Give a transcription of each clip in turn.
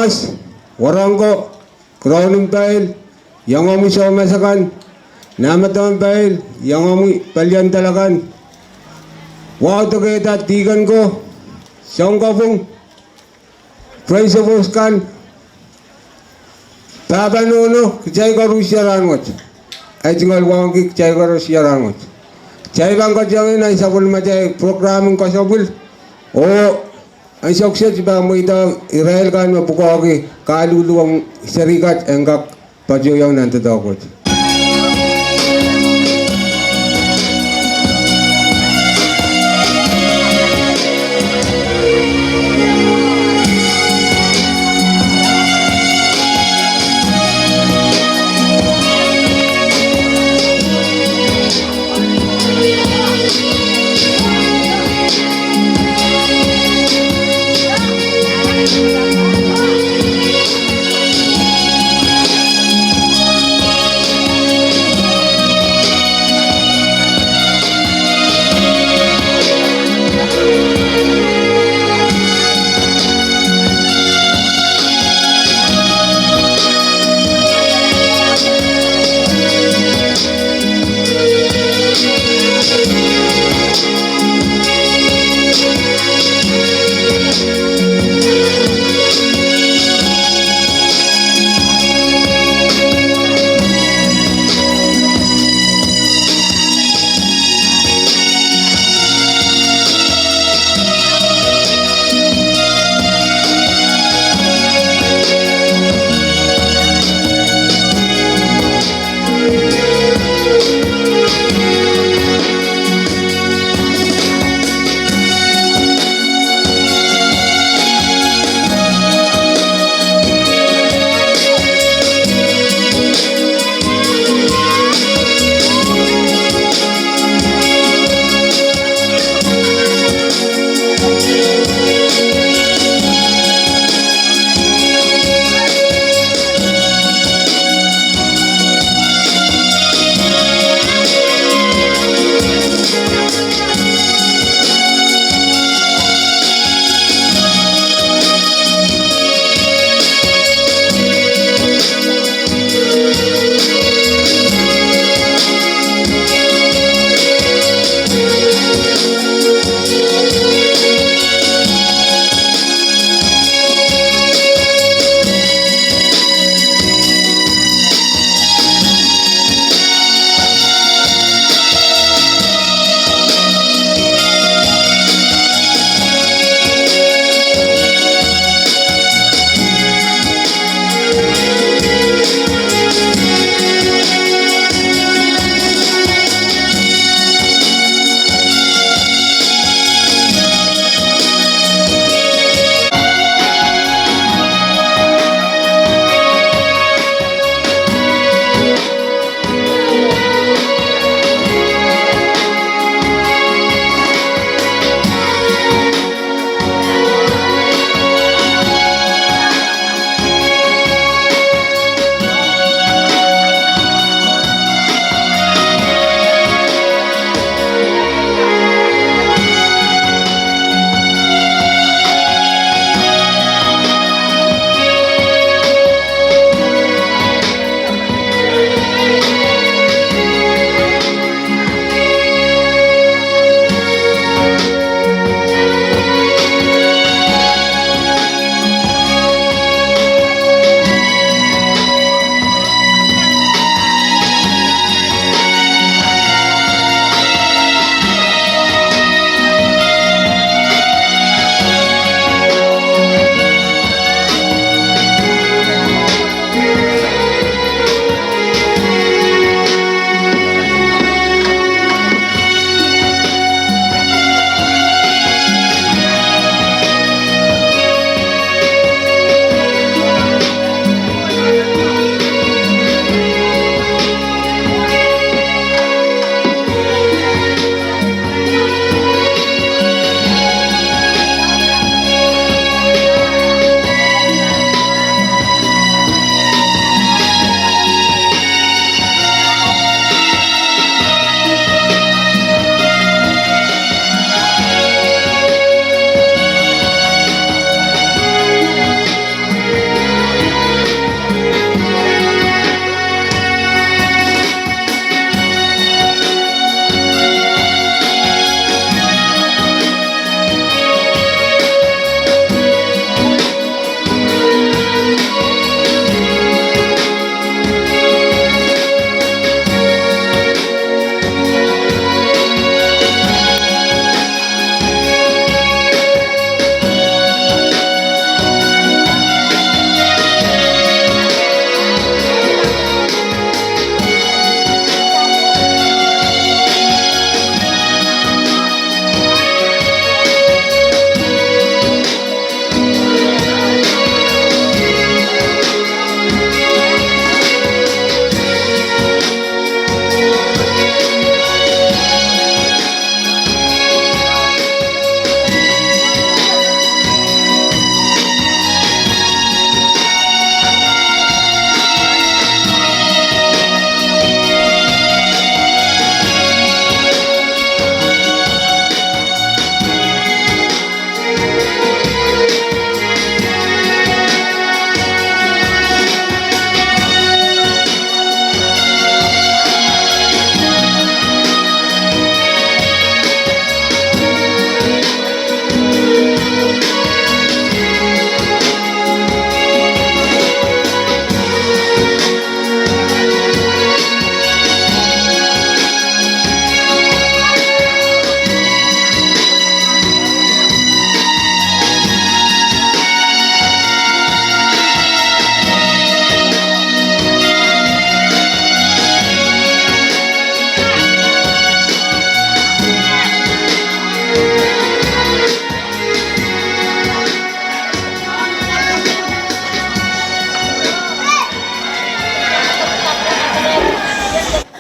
diplomas, warangko, kroning pahil, yang amoy sa masakan, namataman pahil, yang amoy palyan talakan. Waktu kita tigan ko, siyang kapong, praise of Oskan, Papa Nono, kicay ko Rusya rangot. Ay tinggal wang kicay ko Rusya rangot. Chay bang ko dyan ay sabol macay programming kasepwil. O, ang success ba mo ito, Israel kan mapukawagi, kaluluwang sarikat, engkak padyuyang nantadakot.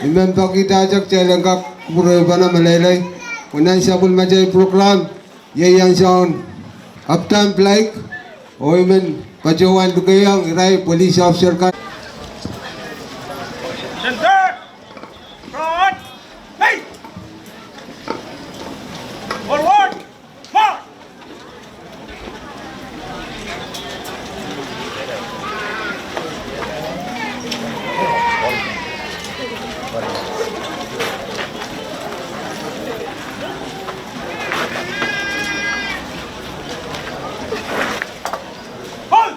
Iman pakita ajak cai lengkap pura bana malalai. Unan sabul majai program. Ye yang sound. Uptime like. O iman pajawan tukayang irai police officer kan. Center! Front! Hey! Forward! March! Hold!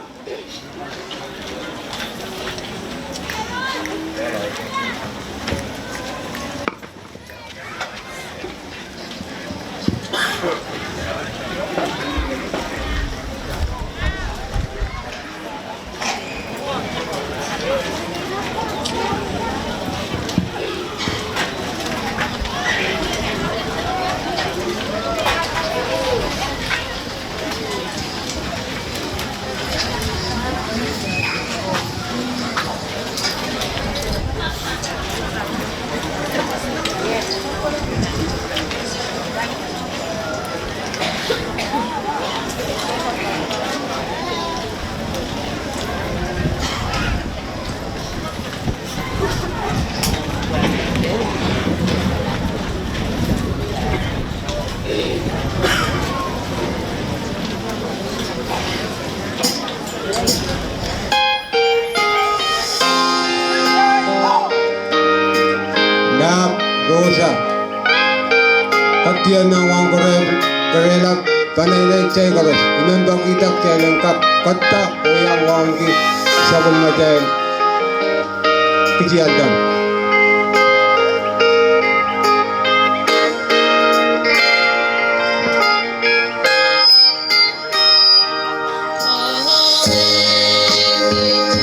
Dak dosa. Katian ng wang karela panay cai karos. Iman pakita cai lengkap kata o yang wang ki sabul majai kejadian. Thank you.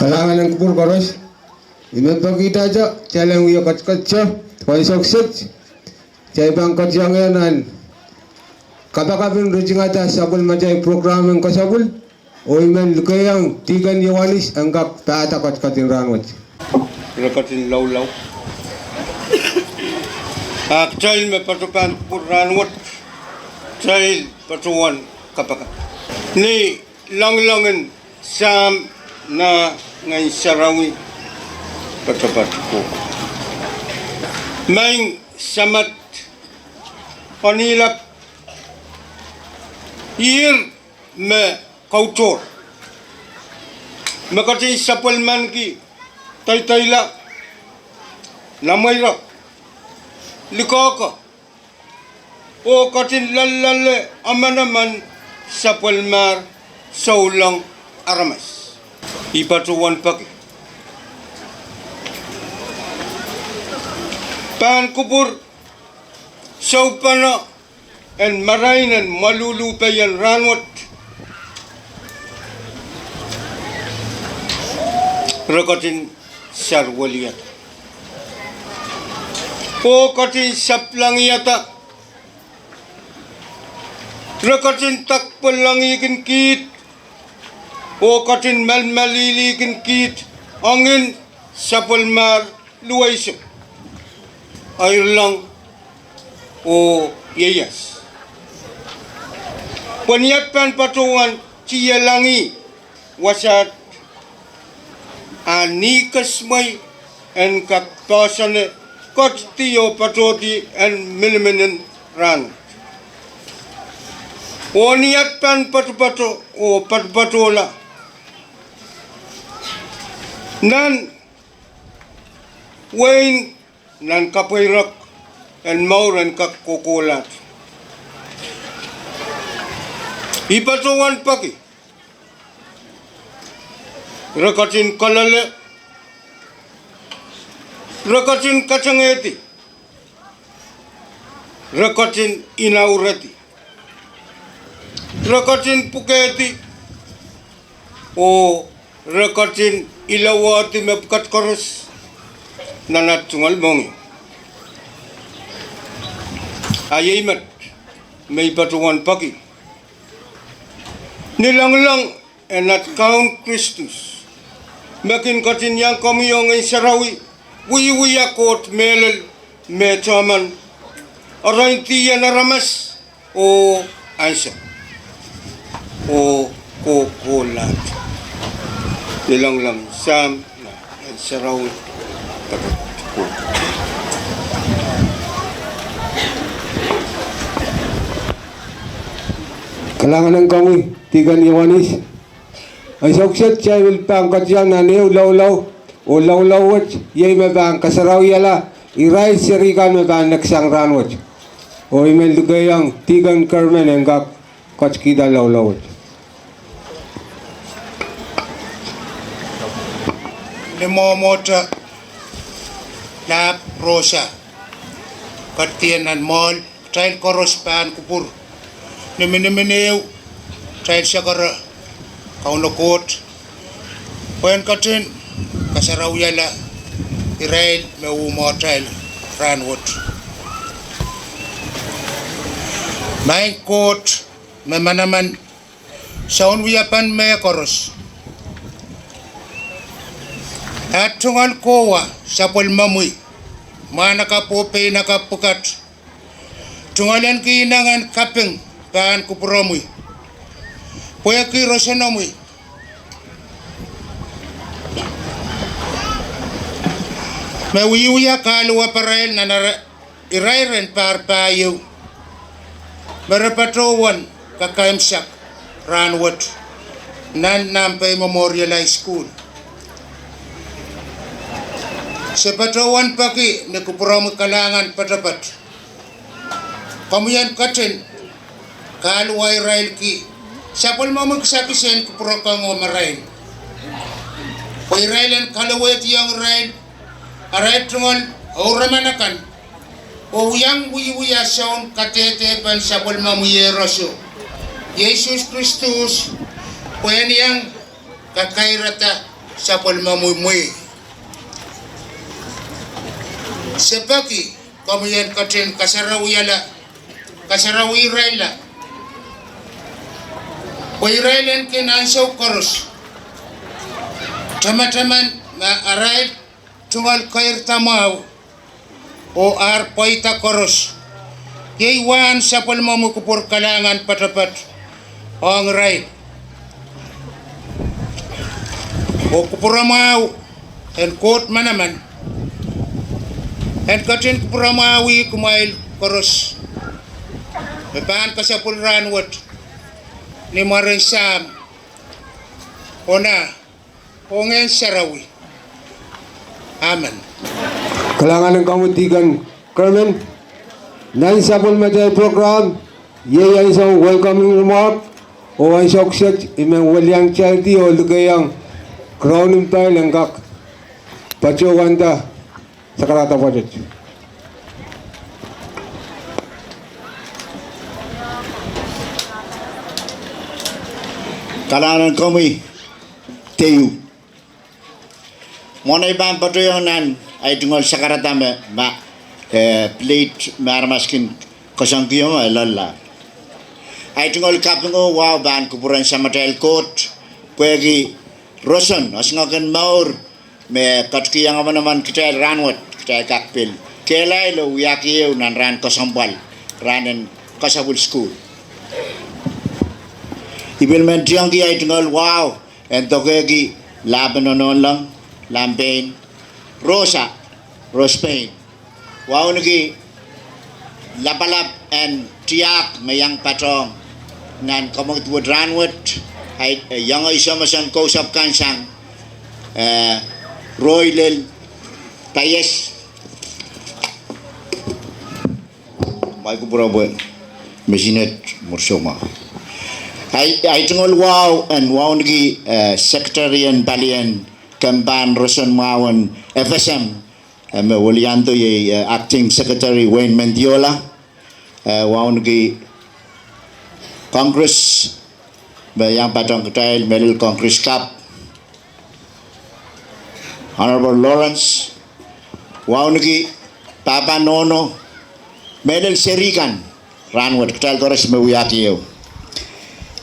Kalangan ng kupur koros. Iman pagkita aja, jalan wiyo kackaca, koi sokset. Jai bangkat yang yanan. Kapakapin rujing atas sabul majai program yang kasabul. O iman lukayang tigan yawanis anggap paata kackatin rangot. Rakatin law-law. Child may patukan kupur rangot. Child patuan kapaka. Ni lang-langan sam na ngay sarawi patapat ko. Maing samat panilak ir me kautor. Makati sapalman ki tay-tayla lamayra likaka o katin lalale amanaman sapalmar saulang aramas. Ipatuan pagi. Pahn kubur saupana and marainan malulupayan ranwat rakatin sarwaliyat o katin saplangiyata rakatin takpalangikin kit o katin malmalilikin kit angin sapalmar luwaiso air lang o yeyas. Paniapan patuan ciya langi wasat anikas may en kaktasane kattiyo patoti en milmenen ran. O niatpan patu-patu o patu-patola nan wain nan kapairak en mauran kakkukulat. Ipatuan pagi. Rakatin kalale. Rakatin kacangeti. Rakatin inaurati. Rakatin puketi. O rakatin ilawati mepkat koros. Nanat sungal mongi. Ayayimat may patuan pagi. Nilanglang enat count Christus. Makin katin yang kami yung sarawi. Wiwiyakot melel metaman. Arayin tiyan na ramas. O aisa. O kukulat. Nilanglang sam na sarawi. Kalangan ng kami, tigan yawanis. Ay sokset siya wilpang kadyang na niyo law-law o law-lawat yay mabang kasarawi ala iray sirikan mabang nagsang ranwat. O imen lugayang tigan karmen ang kak kachkida law-lawat. Limomota lap rosa katianan mol trail koros pahn kupur niminimineu trail syakara kaunokot poen katin kasarawyala irail meumo trail ranwot main kot memanaman saun wiyapan me koros at tungal kowa sapol mamui mana kapope nakapukat tungalan kinangan kapeng pahn kupuromui poya kirosenomui mewiuya kalua parael nanara irairen parpayu merapatowan kakaimsak ranwat nan Nanpei Memorial High School. Sepatawan pagi ni kupuramu kalangan patapat. Kamuyan katen kaluai rail ki. Sapol mamag sakisen kupurakang o marain. Pay railan kalawet yang rail. Aray tungon o ramanakan. O yang wiya saon katete pan sapol mamuye raso. Yesus Kristus poyan yang kakairata sapol mamui sepaki kamuyan katin kasarawi raila Wairailen kinansaw koros teman-teman na aray tungal kair tamaw o poita koros yaiwan sapol mamukupur kalangan patapat ang ray o kupuramaw en kot manaman en katin kupuramawi kumail koros pahn kasapul ranwat ni Marinsam ona ongen sarawi amen Kalangan ng kamutikan Carmen nan sapol majay program ye ay isang welcoming remark o ay sokset imang walyang charity o lugayang crowning pile ang kak pachowanda sa karata project. Kalangan kami teyu. Monai bam patoyonan ay tungol sakaratame ma plate marmaskin kosangkiyo lalla. Ay tungol kapingo wow ban kupuran sa matel coat kwegi roson asngakan maur me katkiyang naman kita ranwat kita kakpil. Kelai lo yakiyo nan ran kosambal ranen kasabul school. Ibilmen tiang ki ay tungol wow ento kegi laban nonon lang Nanpei Rosa Rospain wow nagi lapalap and tiak mayang patong nan komong tuwad ranwat ay yang ay samasan kausap kansang Roylel Payes may kupura buwan mesinet mursoma ay tungol wow and wow nagi Secretarian Balian Kamban Rosan Mawan FSM walianto ye Acting Secretary Wayne Mendiola wow nagi Congress yang patong ketail Medal Congress Cup Honorable Lawrence wow nagi Papa Nono Medal Serikan Ranwat ketail kores mewiyaki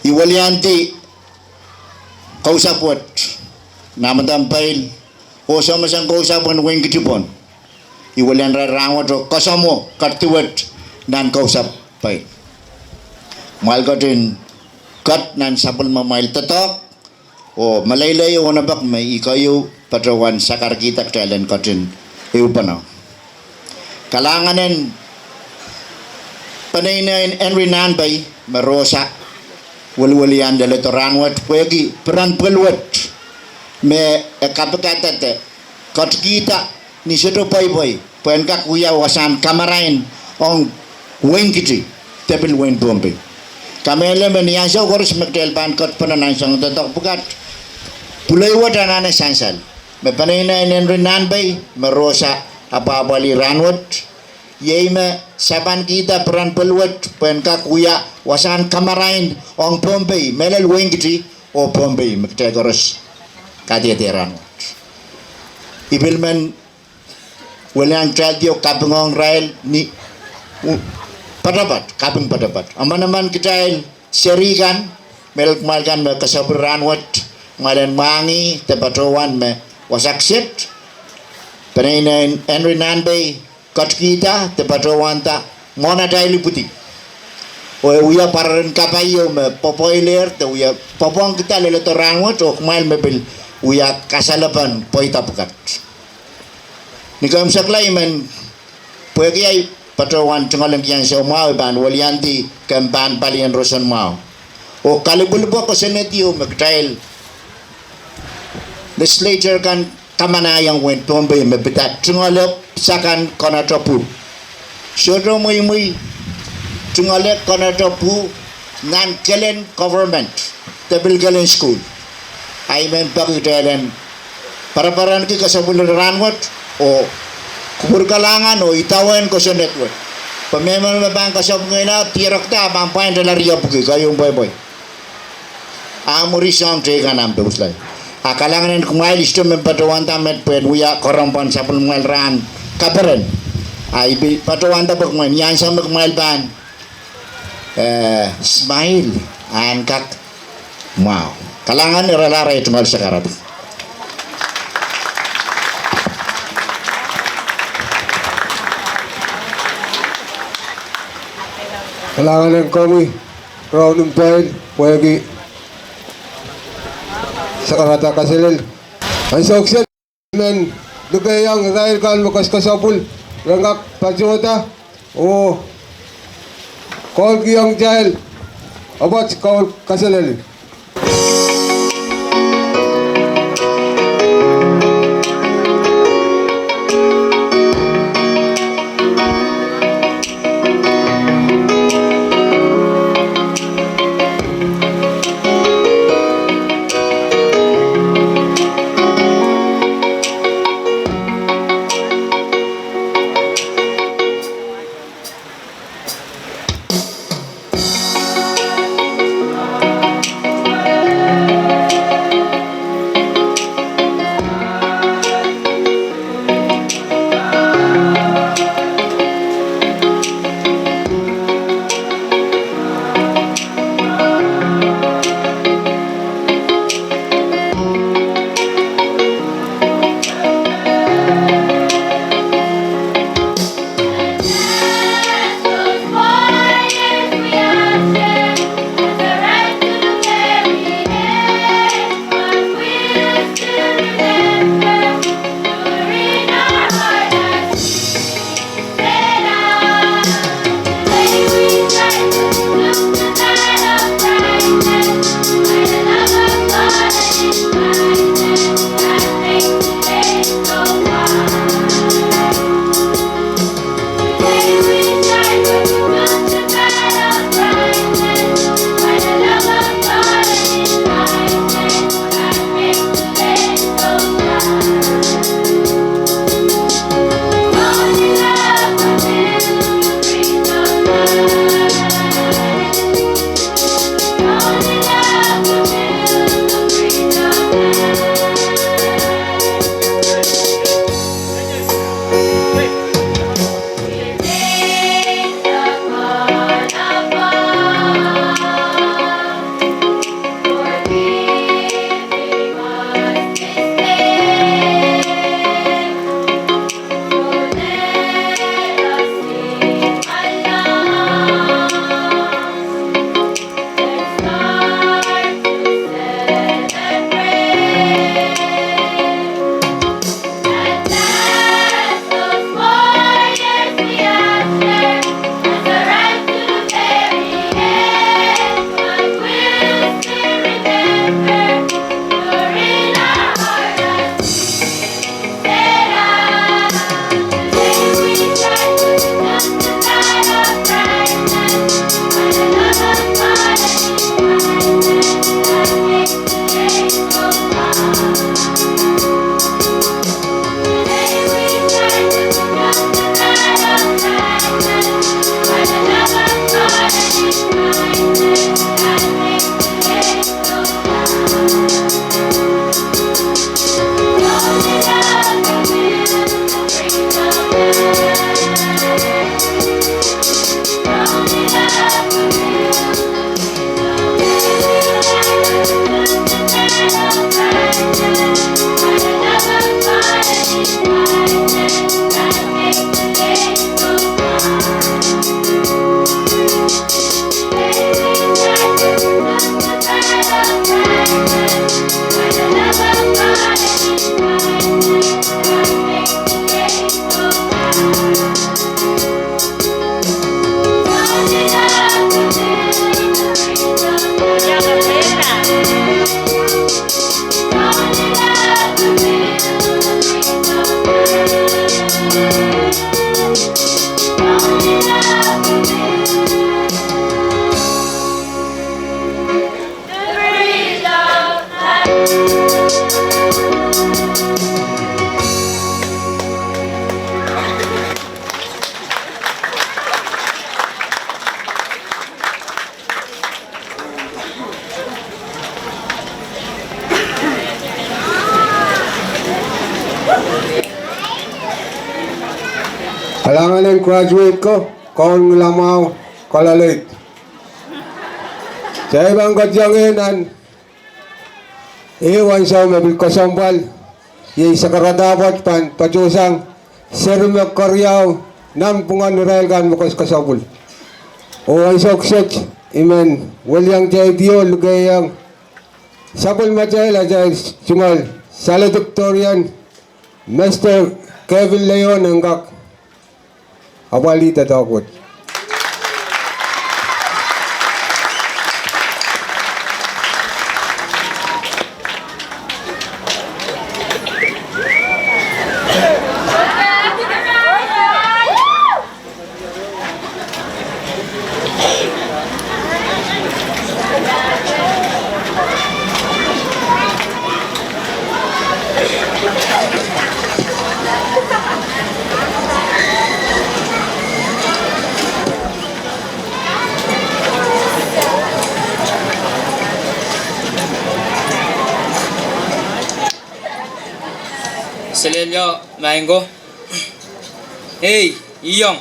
iwalianti kausapot namatampail o samasang kausapan weng kitipon iwalian rarawat o kasamo kartiwat nan kausapay mahal ka din kat nan sapal mamail tatak o malaylay o nabak may ikayo patrawan sakar kita kailan ka din iupanaw kalanganin panay na Henry Nanpei marosa wal-walian dala toranwat pwegi peran pelwat me kapakatate kot kita ni sedo boy pen ka kuya wasan kamarain ong wengkiti tepil wen bombe kamele menian so koris mekdel ban kot penanan sang tetok bukat pulai wadanane sansal me panina Henry Nanpei merosa apa bali ranwat yeime saban kita peran pelwat pen ka kuya wasan kamarain ong Bombay melel wengiti o Bombay mektegoros kadieteran ibilmen welang tradio kapengong rail ni padapat kapeng padapat aman kita serikan melek malkan me kasaburan wat malen mangi tepatowan me wasaksit penain Henry Nanpei kat kita tepatowan ta mona daily putih o uya paran kapayo me popoiler te uya popong kita lele torang to kmail mebel uya kasalapan poita pukat ni kam saklai men pwegi ay patrawan tungalang kian sa mau ban walianti kampan palian rosan mau o kalibulbo ko senetio magtrail legislature kan kamana yang wen tombe mebetat tungalop sakan konatropu sodro muy tungalek konatropu nan kelen government tabil kelen school ay men pagitelen para-paran ki kasabulun ranwat o kubur kalangan o itawan ko sa network pamemang mabang kasab ngayon tirok ta pampain dalar yop ki kayong boy amuri sang te kanam bebuslay Kalangan yang kumail isto mempatuanta met pen uya korompan sapul kumail ran kaperen. Ibi patuanta kumail yang sama kumail ban. Smile angkat. Wow. Kalangan rela itu mal sekarang. Kalangan yang kami raw Nanpei pwede sa karata kasilil. Ang sukses men dugayang Israel kan makas kasapul rangak pajota o kol giyang jahil abat kol kasilil. Alangan ang graduate ko, kaon lamaw, kalalit. Sa ibang kadyanginan, iwan sa mabil kasambal, yung sa karadapat pan, padyusang, sermak karyaw, nam pungan nirelgan mo kasabul. O ang sokset, iman, walyang jay diyo, lugayang, sabul matay, lajay, sungal, Salutatorian, Mr. Kevin Leon, hanggang, awalita takot. Selelyo, Mango. Hey, Iyong.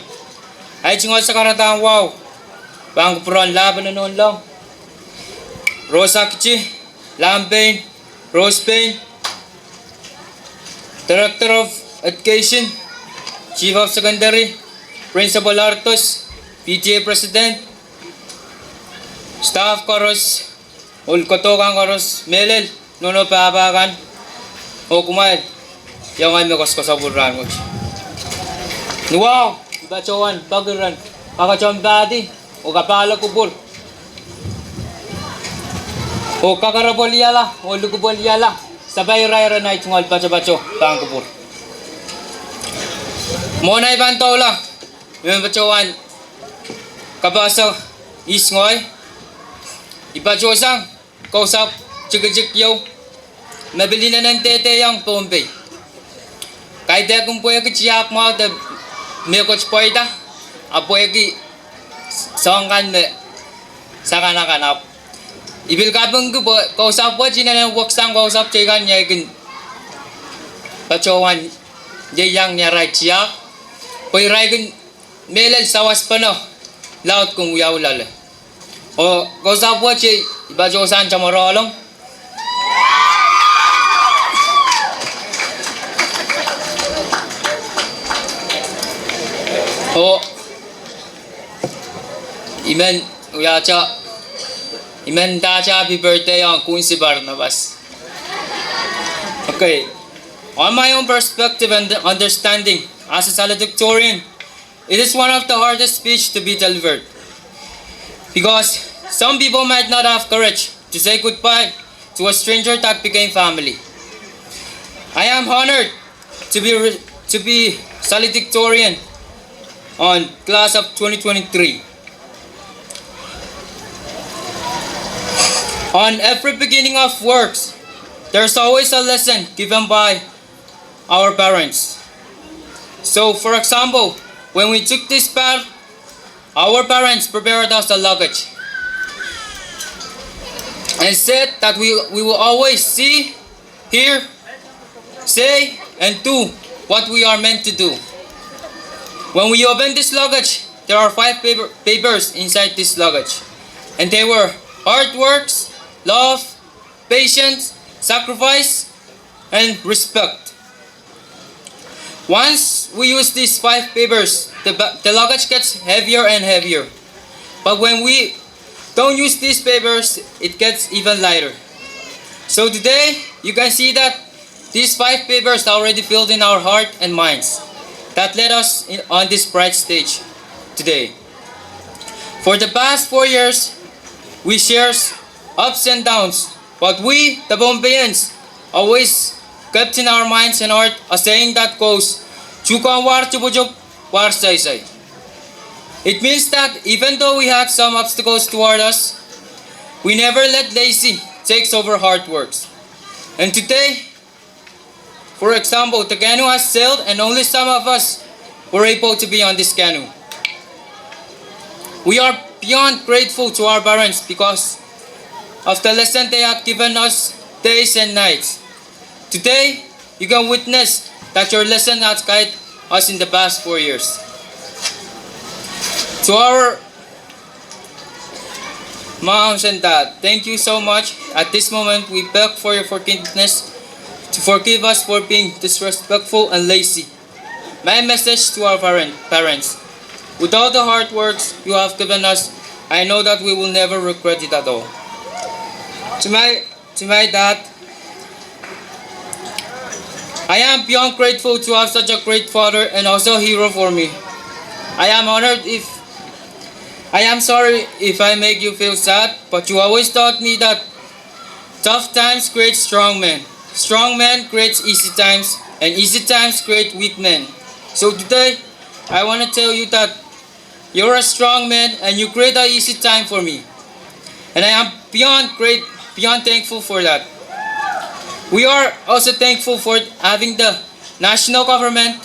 Ay chingol sa karatang wow. Pangpuron laban na noon lang. Rosa Kichi, Nanpei, Rose Payne, Director of Education, Chief of Secondary, Principal Artos, PTA President, Staff Koros, Ulkotokan Koros, Melel, Nuno Pabakan, o kumayad. Yung ay mikos ko sa burran mo. Wow! Iba chowan, bagiran. Kakachon badi. O kapala kubul. O kakarabol yala. O lugubol yala. Sabay rayra na itong albacho-bacho. Pang kubul. Muna ibang tawla. Yung bachowan. Kabasa isngoy. Iba chosang. Kausap. Chigajik yaw. Nabili na ng tete yung Pompey. Kahit kung pwede chiyak mo at may coach pweida, pwede sangkan me sa kanak-kanak. Ibil ka bang ko kausap po, sinanang waksang kausap chikan niya ikin pachowan jayang niya ray chiyak. Pwede ray kin melal sawas pa no, laut kung uyaw lala. O kausap po chiy, iba josan chamarolong. Oh, imen uyacha, imen dacha happy birthday ang Quincy Barnabas. Okay, on my own perspective and understanding as a Valedictorian, it is one of the hardest speech to be delivered because some people might not have courage to say goodbye to a stranger that became family. I am honored to be Valedictorian on class of 2023. On every beginning of works, there's always a lesson given by our parents. So, for example, when we took this path, our parents prepared us a luggage and said that we will always see, hear, say, and do what we are meant to do. When we opened this luggage, there are 5 papers inside this luggage. And they were hard works, love, patience, sacrifice, and respect. Once we use these 5 papers, the luggage gets heavier and heavier. But when we don't use these papers, it gets even lighter. So today, you can see that these 5 papers are already filled in our heart and minds. That led us on this bright stage today. For the past 4 years, we shared ups and downs, but we, the Pompeians, always kept in our minds and heart a saying that goes, "Chukan war chubujuk war saysay." It means that even though we had some obstacles toward us, we never let lazy take over hard works. And today, for example, the canoe has sailed and only some of us were able to be on this canoe. We are beyond grateful to our parents because of the lesson they have given us days and nights. Today, you can witness that your lesson has guided us in the past 4 years. To our moms and dad, thank you so much. At this moment, we beg for your forgiveness to forgive us for being disrespectful and lazy. My message to our parents, with all the hard works you have given us, I know that we will never regret it at all. To my dad, I am beyond grateful to have such a great father and also a hero for me. I am sorry if I make you feel sad, but you always taught me that tough times create strong men. Strong men creates easy times, and easy times create weak men. So today, I want to tell you that you're a strong man and you create an easy time for me. And I am beyond thankful for that. We are also thankful for having the national government,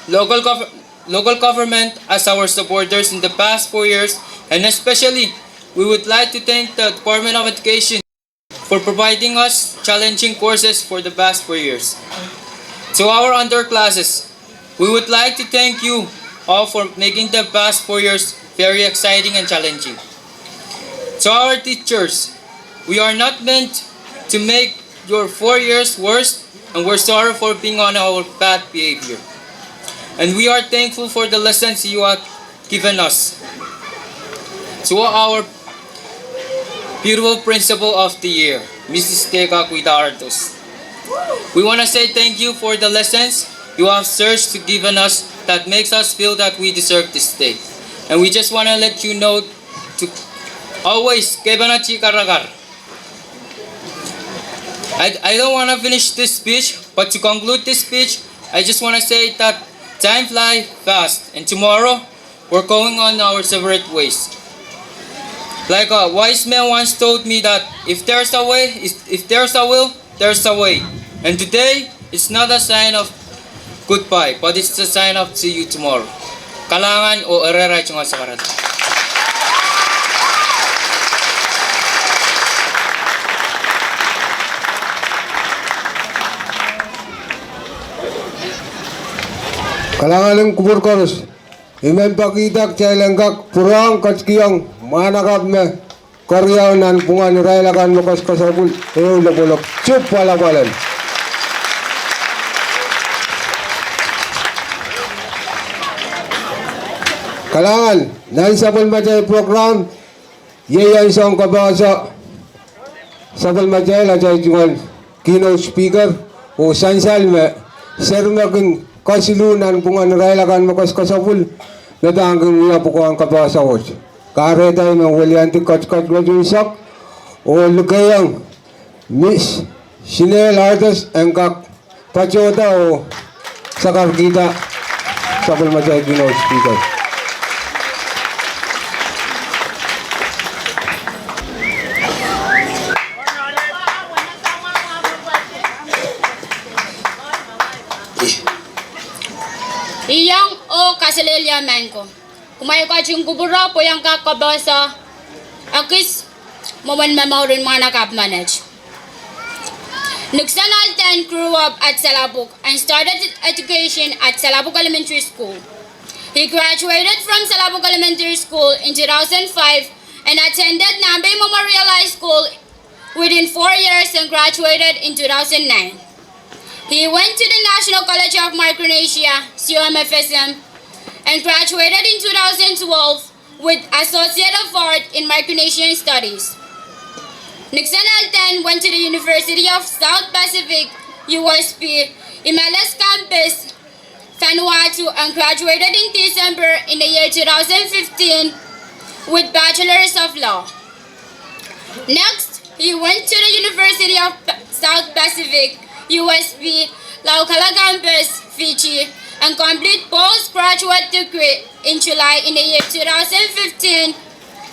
local government as our supporters in the past 4 years, and especially we would like to thank the Department of Education for providing us challenging courses for the past 4 years. To our underclasses, we would like to thank you all for making the past 4 years very exciting and challenging. To our teachers, we are not meant to make your 4 years worse, and we're sorry for being on our bad behavior. And we are thankful for the lessons you have given us. To our beautiful principal of the year, Mrs. Tega Cuidardos, we want to say thank you for the lessons you have searched to given us that makes us feel that we deserve this day. And we just want to let you know to always kebanachi karagar. I don't want to finish this speech, but to conclude this speech, I just want to say that time flies fast, and tomorrow we're going on our separate ways. Like a wise man once told me that if there's a way, if there's a will, there's a way. And today, it's not a sign of goodbye, but it's a sign of see you tomorrow. Kalangan o ereray chunga sa karat. Kalangan ng kubur korus. Imem pakitak cailenggak purang kackiang manakap me karyaw nan pungan railakan makas kasabul eul bolok cup palapalan. Kalangan nan sabul majai program ye yang song kabasa sabul majai la jai jungan keynote speaker o sansal me sermakin kasilunan pungan railakan makas kasabul nadangin niya po ko ang kabasa ko. Kare tayo ng walianti kat graduation o lugayang Miss Sinel Artes engkak pachoda o sakar kita sabul majay keynote speaker. Iyang o kasililya menko. Kumay ka ching kubura po yang kakabasa. Akis moment memory mga nakap-manage. Nixon Alten grew up at Salabuk and started education at Salabuk Elementary School. He graduated from Salabuk Elementary School in 2005 and attended Nanpei Memorial High School within 4 years and graduated in 2009. He went to the National College of Micronesia, COMFSM, and graduated in 2012 with Associate of Art in Micronesian Studies. Nixon Alten went to the University of South Pacific, USP, Imeles Campus, Vanuatu, and graduated in December in the year 2015 with Bachelor's of Law. Next, he went to the University of South Pacific, USP, Laukala Campus, Fiji, and complete postgraduate degree in July in the year 2015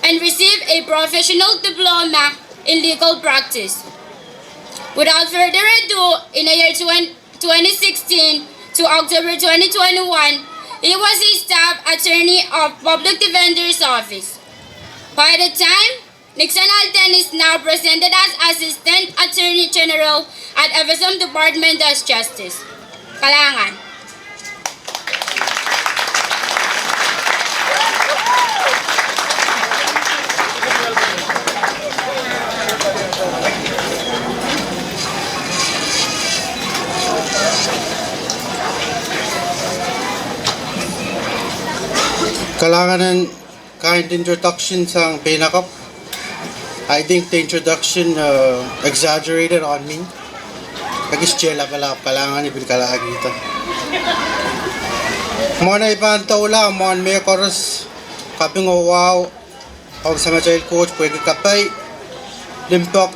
and received a professional diploma in legal practice. Without further ado, in the year 2016 to October 2021, he was a staff attorney of Public Defender's Office. By the time, Nixon Alten is now presented as Assistant Attorney General at FSM Department of Justice. Kalangan. Kailangan ng kind introduction sa pinakap. I think the introduction exaggerated on me. Kagis-chela pala, kailangan ibil kalagita. Mona ibang taula, mon may koros, kaping wow, og sa child coach, pwede kapay, limpok,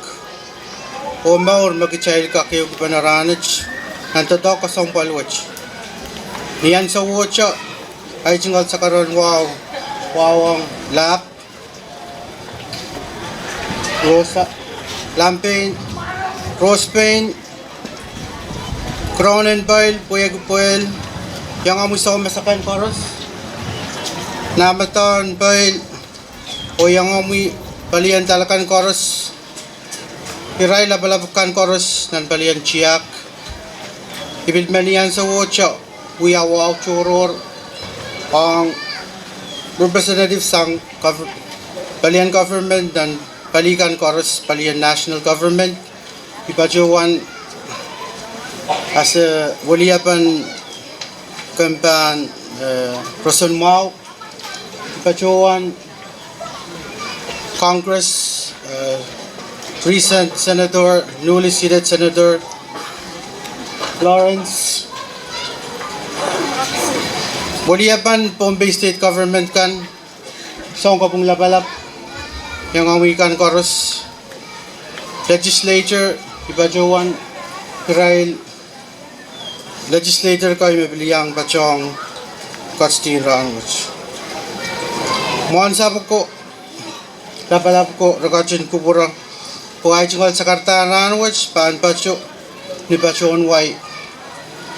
o maur mag-child ka kayo gubanaranage, nantodaw ka sa palwach. Niyan sa watcha, ay jingal sa karon wow, wawang lap, rosa, lampain, rose pain, Kronenbeil, Puel, yang amoy sa masakan koros. Namaton Beil, o yang amoy palian talakan koros. Piray labalabukan koros nan palian chiak. Ibilmanian sa wocho, uyawaw churor. Ang representative sang palian government dan palikan koros, palian national government. Ibajuan as a waliapan kampan Roson Mau Pachuan Congress recent Senator, newly seated Senator Lawrence waliapan Bombay State Government kan song kapung labalap yang awikan koros legislature Ibajuan Israel legislator ko ay mabiliang bachong Kotstin Ranguch. Mohon sabuk ko, lapalap ko, rakachin kuburang, kung ay chingal sa karta Ranguch, paan bacho, ni bachon way,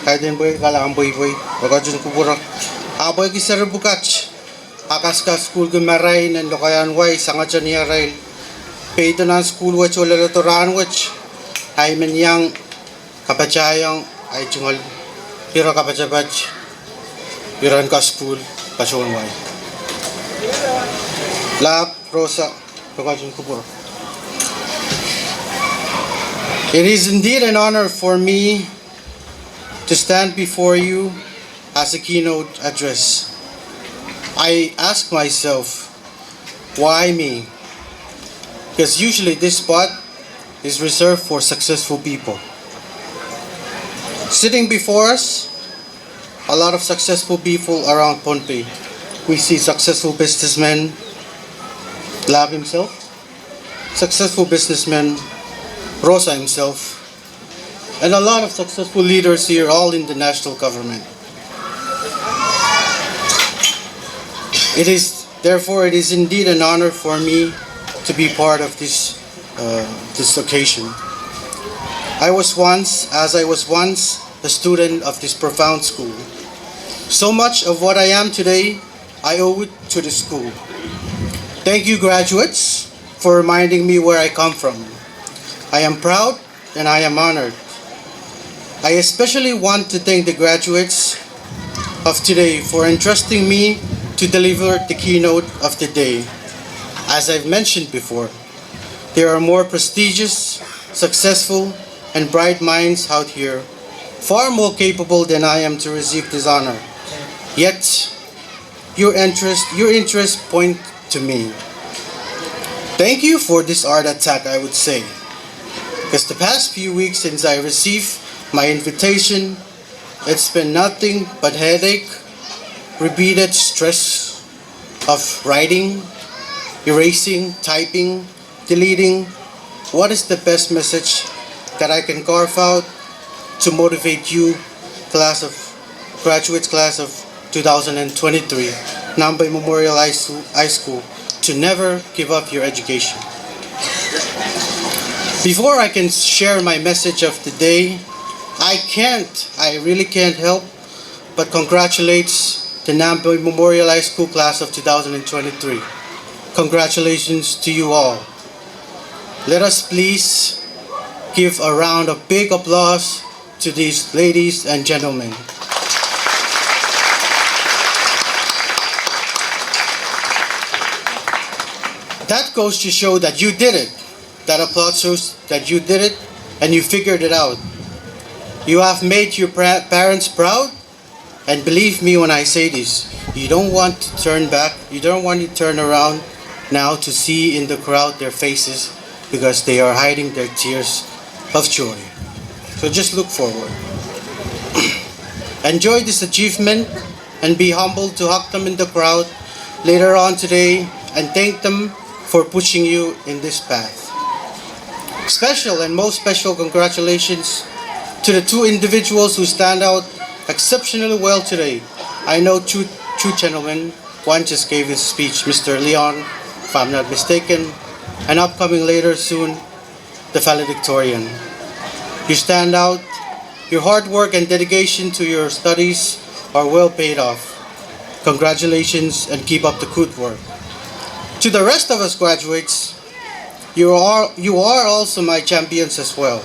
kahit din boy, kalaan boy, rakachin kuburang, aboy kisar bukach, akas ka school gumaray, nando kayan way, sangat siya niya rail, peito na school watch, wala na to Ranguch, ay menyang kapachayang, ay chingal, Pira kapacabaj, piran ka school, pasyon way. Lap, Rosa, Pagkajun Kubur. It is indeed an honor for me to stand before you as a keynote address. I ask myself, why me? Because usually this spot is reserved for successful people. Sitting before us, a lot of successful people around Pohnpei. We see successful businessmen, Lab himself, successful businessmen, Rosa himself, and a lot of successful leaders here, all in the national government. It is indeed an honor for me to be part of this occasion. I was once a student of this profound school. So much of what I am today, I owe it to the school. Thank you, graduates, for reminding me where I come from. I am proud and I am honored. I especially want to thank the graduates of today for entrusting me to deliver the keynote of the day. As I've mentioned before, there are more prestigious, successful, and bright minds out here, far more capable than I am to receive this honor. Yet, your interest point to me. Thank you for this art attack, I would say. Because the past few weeks since I received my invitation, it's been nothing but headache, repeated stress of writing, erasing, typing, deleting. What is the best message that I can carve out to motivate you, graduates class of 2023, Nanpei Memorial High School, to never give up your education. Before I can share my message of the day, I really can't help but congratulate the Nanpei Memorial High School class of 2023. Congratulations to you all. Let us please give a round of big applause to these ladies and gentlemen. That goes to show that you did it. That applause shows that you did it and you figured it out. You have made your parents proud And believe me when I say this, you don't want to turn back, you don't want to turn around now to see in the crowd their faces because they are hiding their tears of joy. So just look forward. Enjoy this achievement and be humbled to hug them in the crowd later on today and thank them for pushing you in this path. Special and most special congratulations to the two individuals who stand out exceptionally well today. I know two gentlemen. One just gave his speech, Mr. Leon, if I'm not mistaken, and upcoming later soon, the Valedictorian. You stand out. Your hard work and dedication to your studies are well paid off. Congratulations and keep up the good work. To the rest of us graduates, you are also my champions as well.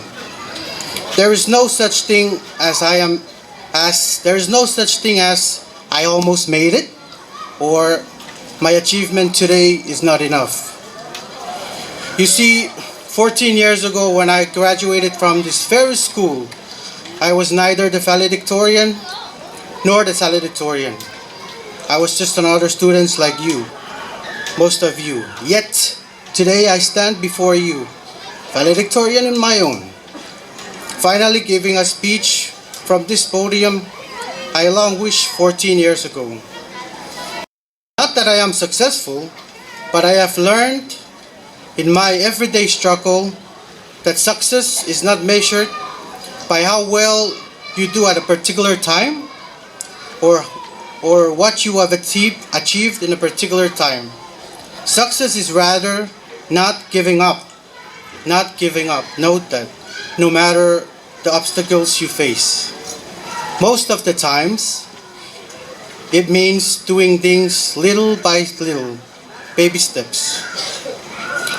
There is no such thing as I almost made it, or my achievement today is not enough. You see, 14 years ago when I graduated from this very school, I was neither the valedictorian nor the salutatorian. I was just another student like you, most of you. Yet, today I stand before you, valedictorian in my own, finally giving a speech from this podium I long wished 14 years ago. Not that I am successful, but I have learned in my everyday struggle that success is not measured by how well you do at a particular time or what you have achieved in a particular time. Success is rather not giving up. Not giving up. Note that. No matter the obstacles you face. Most of the times, it means doing things little by little, baby steps.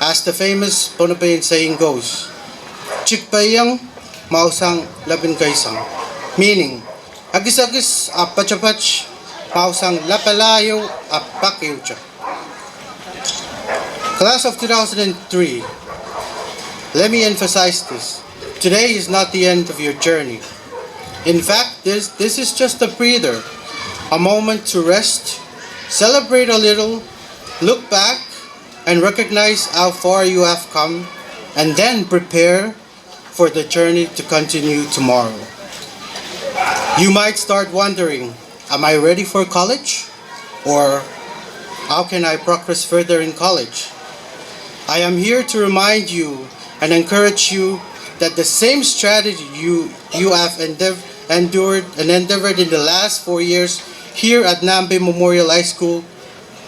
As the famous Ponapean saying goes, Chikpayang mausang labin kaisang. Meaning, agis-agis apach-apach mausang lapalayo apakiyucha. Class of 2003, let me emphasize this. Today is not the end of your journey. In fact, this is just a breather, a moment to rest, celebrate a little, look back, and recognize how far you have come, and then prepare for the journey to continue tomorrow. You might start wondering, am I ready for college? Or how can I progress further in college? I am here to remind you and encourage you that the same strategy you have endured and endeavored in the last 4 years here at Nanpei Memorial High School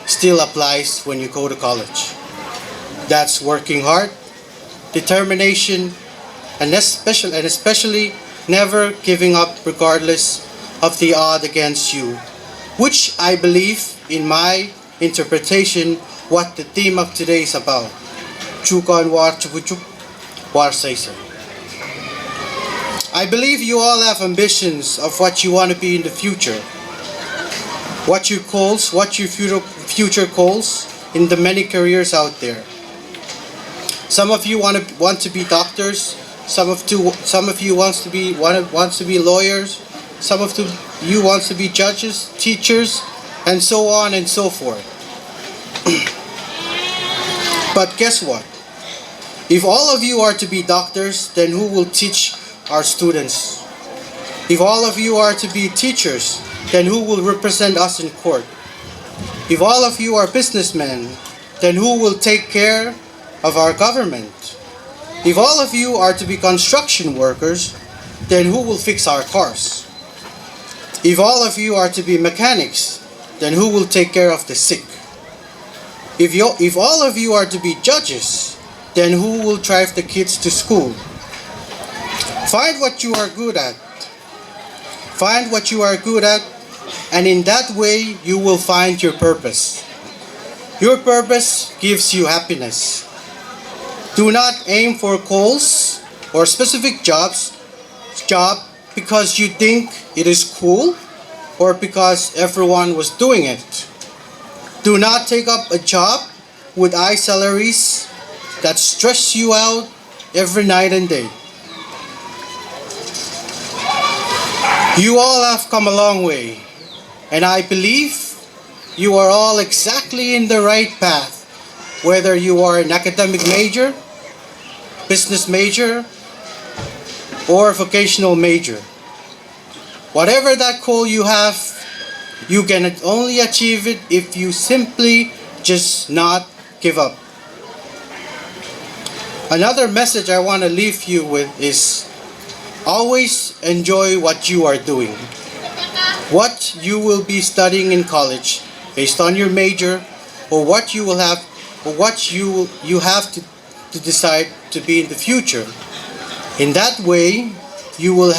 still applies when you go to college. That's working hard, determination, and especially never giving up regardless of the odds against you, which I believe, in my interpretation, what the theme of today is about. Chukan war chukuchuk war saysay. I believe you all have ambitions of what you want to be in the future. What your future calls in the many careers out there. Some of you want to be doctors. Some of you wants to be lawyers. Some of you wants to be judges, teachers, and so on and so forth. But guess what? If all of you are to be doctors, then who will teach our students? If all of you are to be teachers, then who will represent us in court? If all of you are businessmen, then who will take care of our government? If all of you are to be construction workers, then who will fix our cars? If all of you are to be mechanics, then who will take care of the sick? If all of you are to be judges, then who will drive the kids to school? Find what you are good at. Find what you are good at, and in that way you will find your purpose. Your purpose gives you happiness. Do not aim for goals or specific job because you think it is cool or because everyone was doing it. Do not take up a job with high salaries that stress you out every night and day. You all have come a long way, and I believe you are all exactly in the right path, whether you are an academic major, business major, or vocational major. Whatever that goal you have, you can only achieve it if you simply just not give up. Another message I want to leave you with is always enjoy what you are doing. What you will be studying in college based on your major, or what you will have, or what you have to decide to be in the future. In that way, you will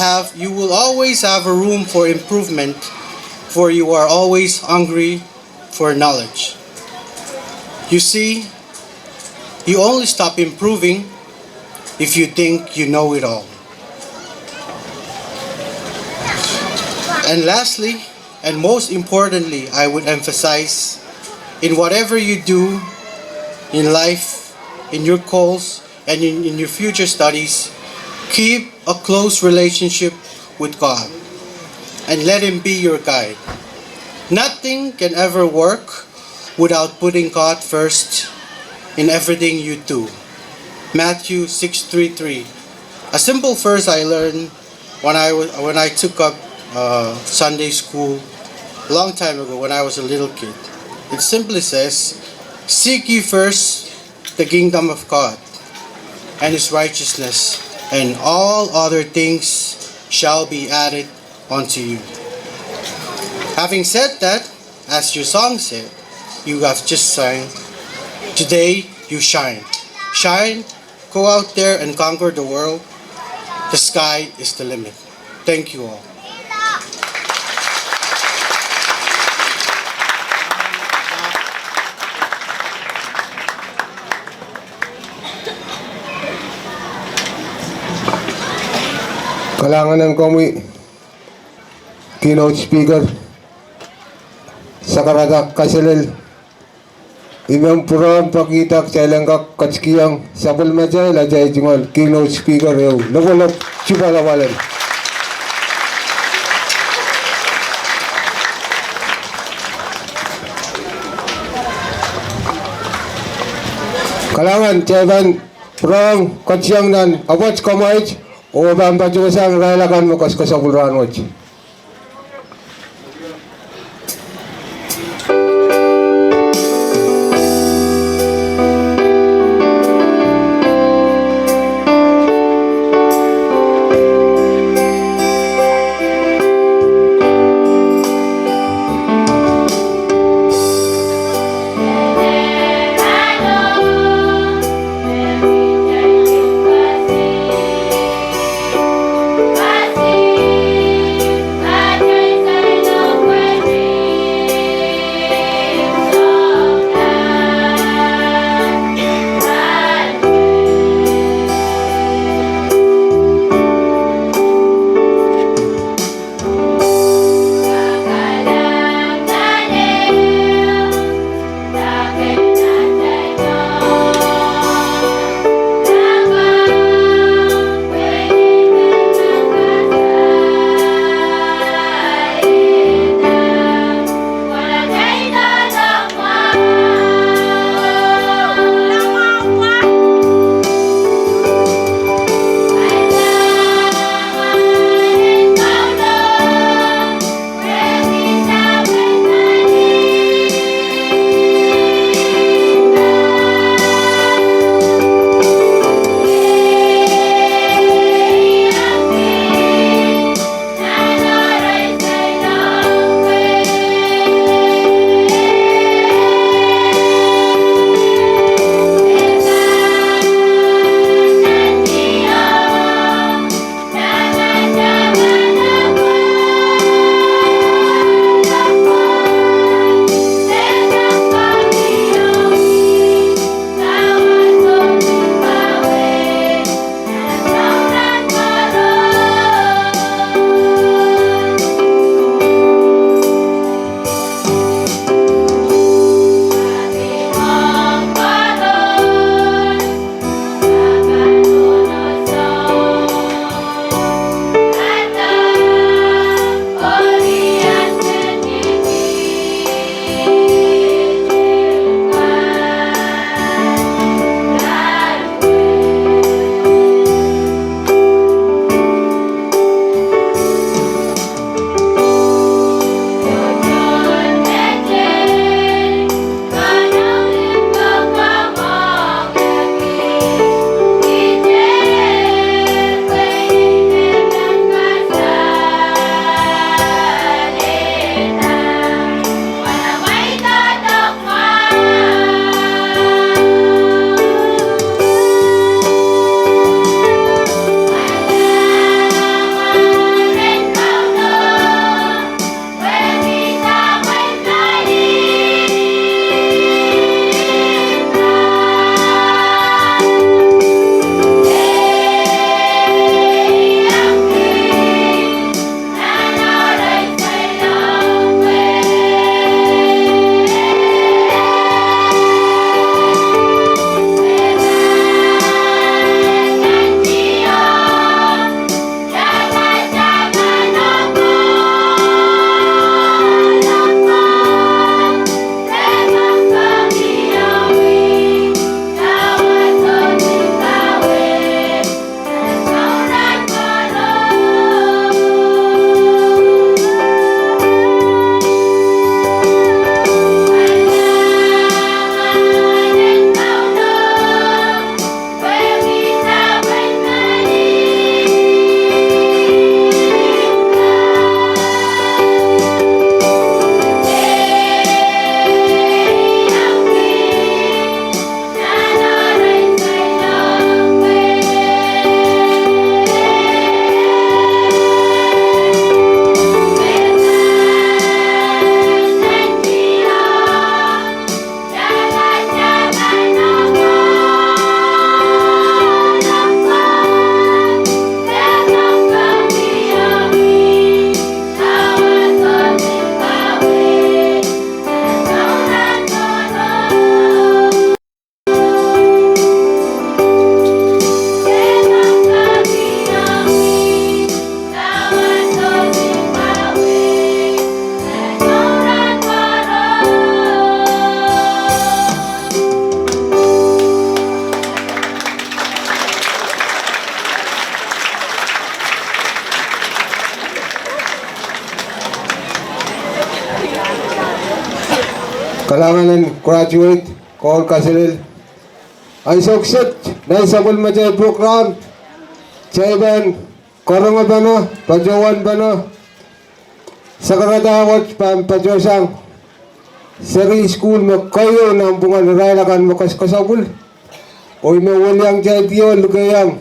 always have a room for improvement, for you are always hungry for knowledge. You see, you only stop improving if you think you know it all. And lastly, and most importantly, I would emphasize, in whatever you do in life, in your goals, and in your future studies, keep a close relationship with God and let Him be your guide. Nothing can ever work without putting God first in everything you do. Matthew 6:33. A simple verse I learned when I took up Sunday school a long time ago when I was a little kid. It simply says, "Seek ye first the kingdom of God and His righteousness, and all other things shall be added unto you." Having said that, as your song said, you have just sang, today you shine. Shine, go out there and conquer the world. The sky is the limit. Thank you all. Kalangan kami keynote speaker sa karadak kasilil imam puran pakitak chalangka kachkiyang sabul majay lajay jingal keynote speaker eu labolap chupalawalan kalangan ceban puran kachiyang dan awat kamait o bamba josang ralagan mo kasabulran waj. Kasih kalanganan graduate kol kasilil ay sukset dahil sa bulmajay program Chaiban korong bano pajawan bano sakaradawat pajosang seri school mo kayo ng bungan railakan mo kasabul oy me walyang jaydiyo lugayang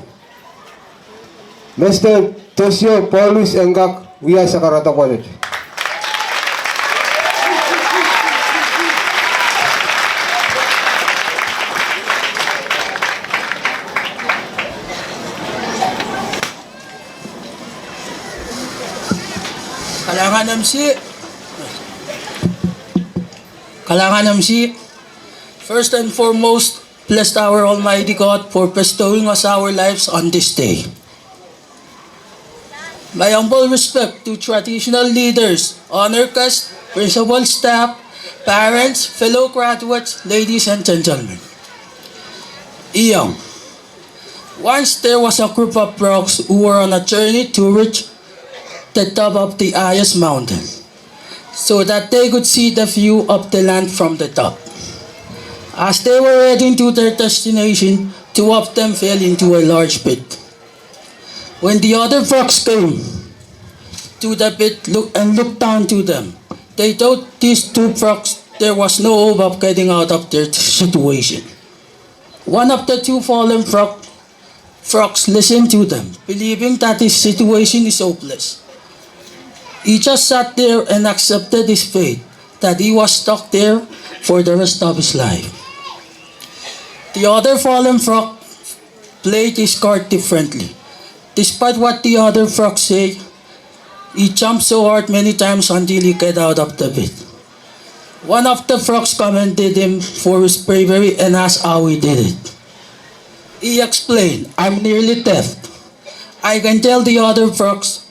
Mr. Tosyo Paulus Engak via Sakarata College. Kalangan MC, first and foremost, bless our Almighty God for bestowing us our lives on this day. My humble respect to traditional leaders, honor cast, principal staff, parents, fellow graduates, ladies and gentlemen. Iyong, once there was a group of frogs who were on a journey to reach the top of the highest mountain, so that they could see the view of the land from the top. As they were heading to their destination, two of them fell into a large pit. When the other frogs came to the pit and looked down to them, they told these two frogs there was no hope of getting out of their situation. One of the two fallen frogs listened to them, believing that his situation is hopeless. He just sat there and accepted his fate, that he was stuck there for the rest of his life. The other fallen frog played his card differently. Despite what the other frogs say, he jumped so hard many times until he got out of the pit. One of the frogs commended him for his bravery and asked how he did it. He explained, "I'm nearly deaf. I can tell the other frogs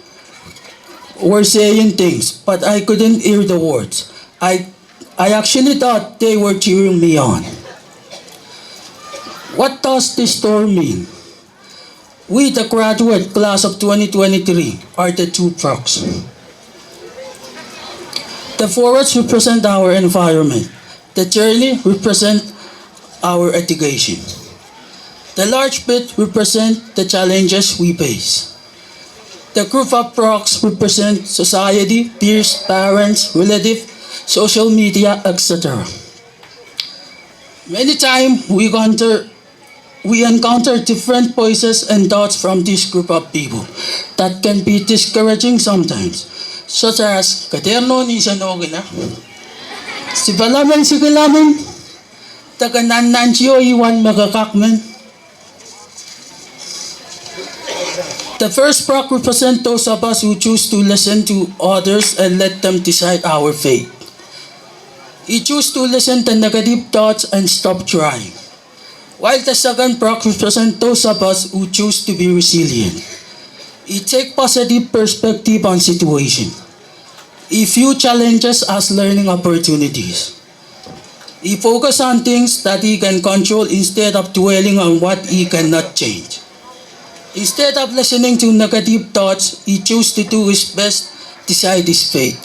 were saying things, but I couldn't hear the words. I actually thought they were cheering me on." What does this story mean? We, the graduate class of 2023, are the two frogs. The forests represent our environment. The journey represents our education. The large pit represents the challenges we face. The group of frogs represent society, peers, parents, relatives, social media, etc. Many times we encounter different voices and thoughts from this group of people that can be discouraging sometimes, such as "Kaderno ni sanogi na, si balaman si kilaman, taganan nanchiyo iwan magakakmen." The first frog represents those of us who choose to listen to others and let them decide our fate. He choose to listen to negative thoughts and stop trying. While the second frog represents those of us who choose to be resilient. He take positive perspective on situation. He view challenges as learning opportunities. He focus on things that he can control instead of dwelling on what he cannot change. Instead of listening to negative thoughts, he chose to do his best, decide his fate.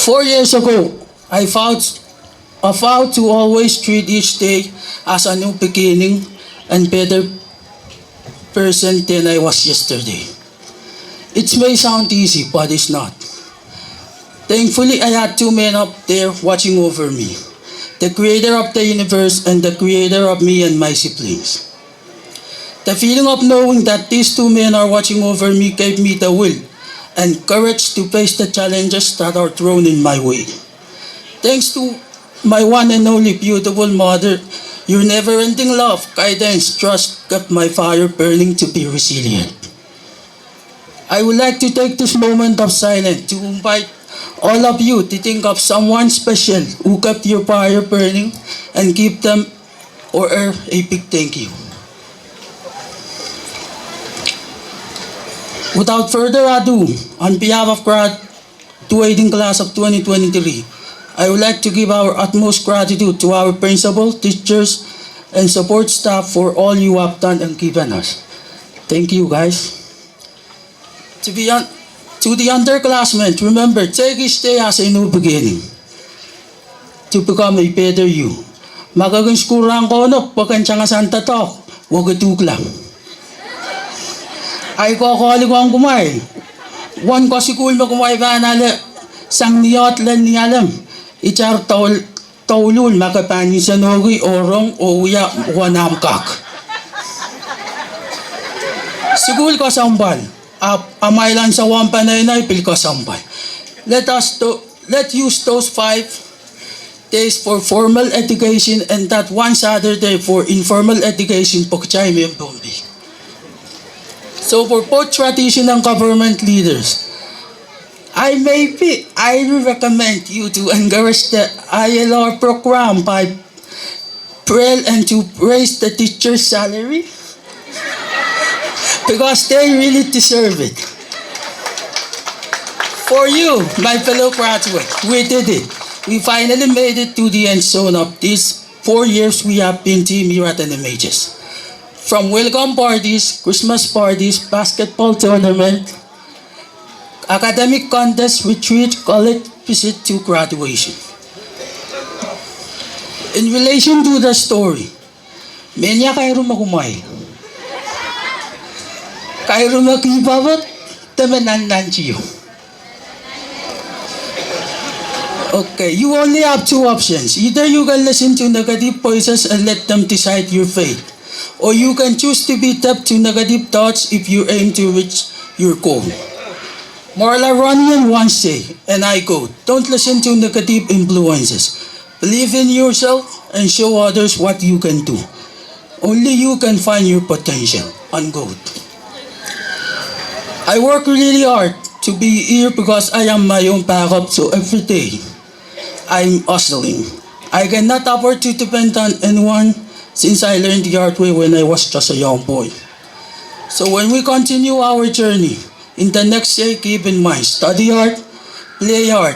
4 years ago, I vowed to always treat each day as a new beginning and better person than I was yesterday. It may sound easy, but it's not. Thankfully, I had two men up there watching over me, the creator of the universe and the creator of me and my siblings. The feeling of knowing that these two men are watching over me gave me the will and courage to face the challenges that are thrown in my way. Thanks to my one and only beautiful mother, your never-ending love, guidance, trust kept my fire burning to be resilient. I would like to take this moment of silence to invite all of you to think of someone special who kept your fire burning and give them or her a big thank you. Without further ado, on behalf of graduating class of 2023, I would like to give our utmost gratitude to our principal, teachers, and support staff for all you have done and given us. Thank you, guys. To To the underclassmen, remember, take each day as a new beginning to become a better you. Magaging skurang kono, pagkansya nga santa tok, wag lang. Ay kokoli ko ang kumay. Wan ko si kulma kumay ba nala, sang niyot lan niyalam. Ichar taulul makapani sa nogi orong o uya wanamkak. Sigul ko sambal. Amay lang sa wampanay na ipil ko sambal. Let use those 5 days for formal education and that one Saturday for informal education pagchay may bumbi. So for both traditional and government leaders, I recommend you to encourage the ILR program by PREL and to raise the teacher's salary because they really deserve it. For you, my fellow graduates, we did it. We finally made it to the end zone of these 4 years we have been team here at NMHS. From welcome parties, Christmas parties, basketball tournament, academic contest, retreat, college visit to graduation. In relation to the story, menya kayo makumay. Kayo makipabat, tamanan nanchiyo. Okay, you only have 2 options. Either you can listen to negative voices and let them decide your fate, or you can choose to be deaf to negative thoughts if you aim to reach your goal. Marla Ronian once said, and I quote, "Don't listen to negative influences. Believe in yourself and show others what you can do. Only you can find your potential." Unquote. I work really hard to be here because I am my own backup, so every day I'm hustling. I cannot afford to depend on anyone since I learned the hard way when I was just a young boy. So when we continue our journey, in the next year, keep in mind, study hard, play hard,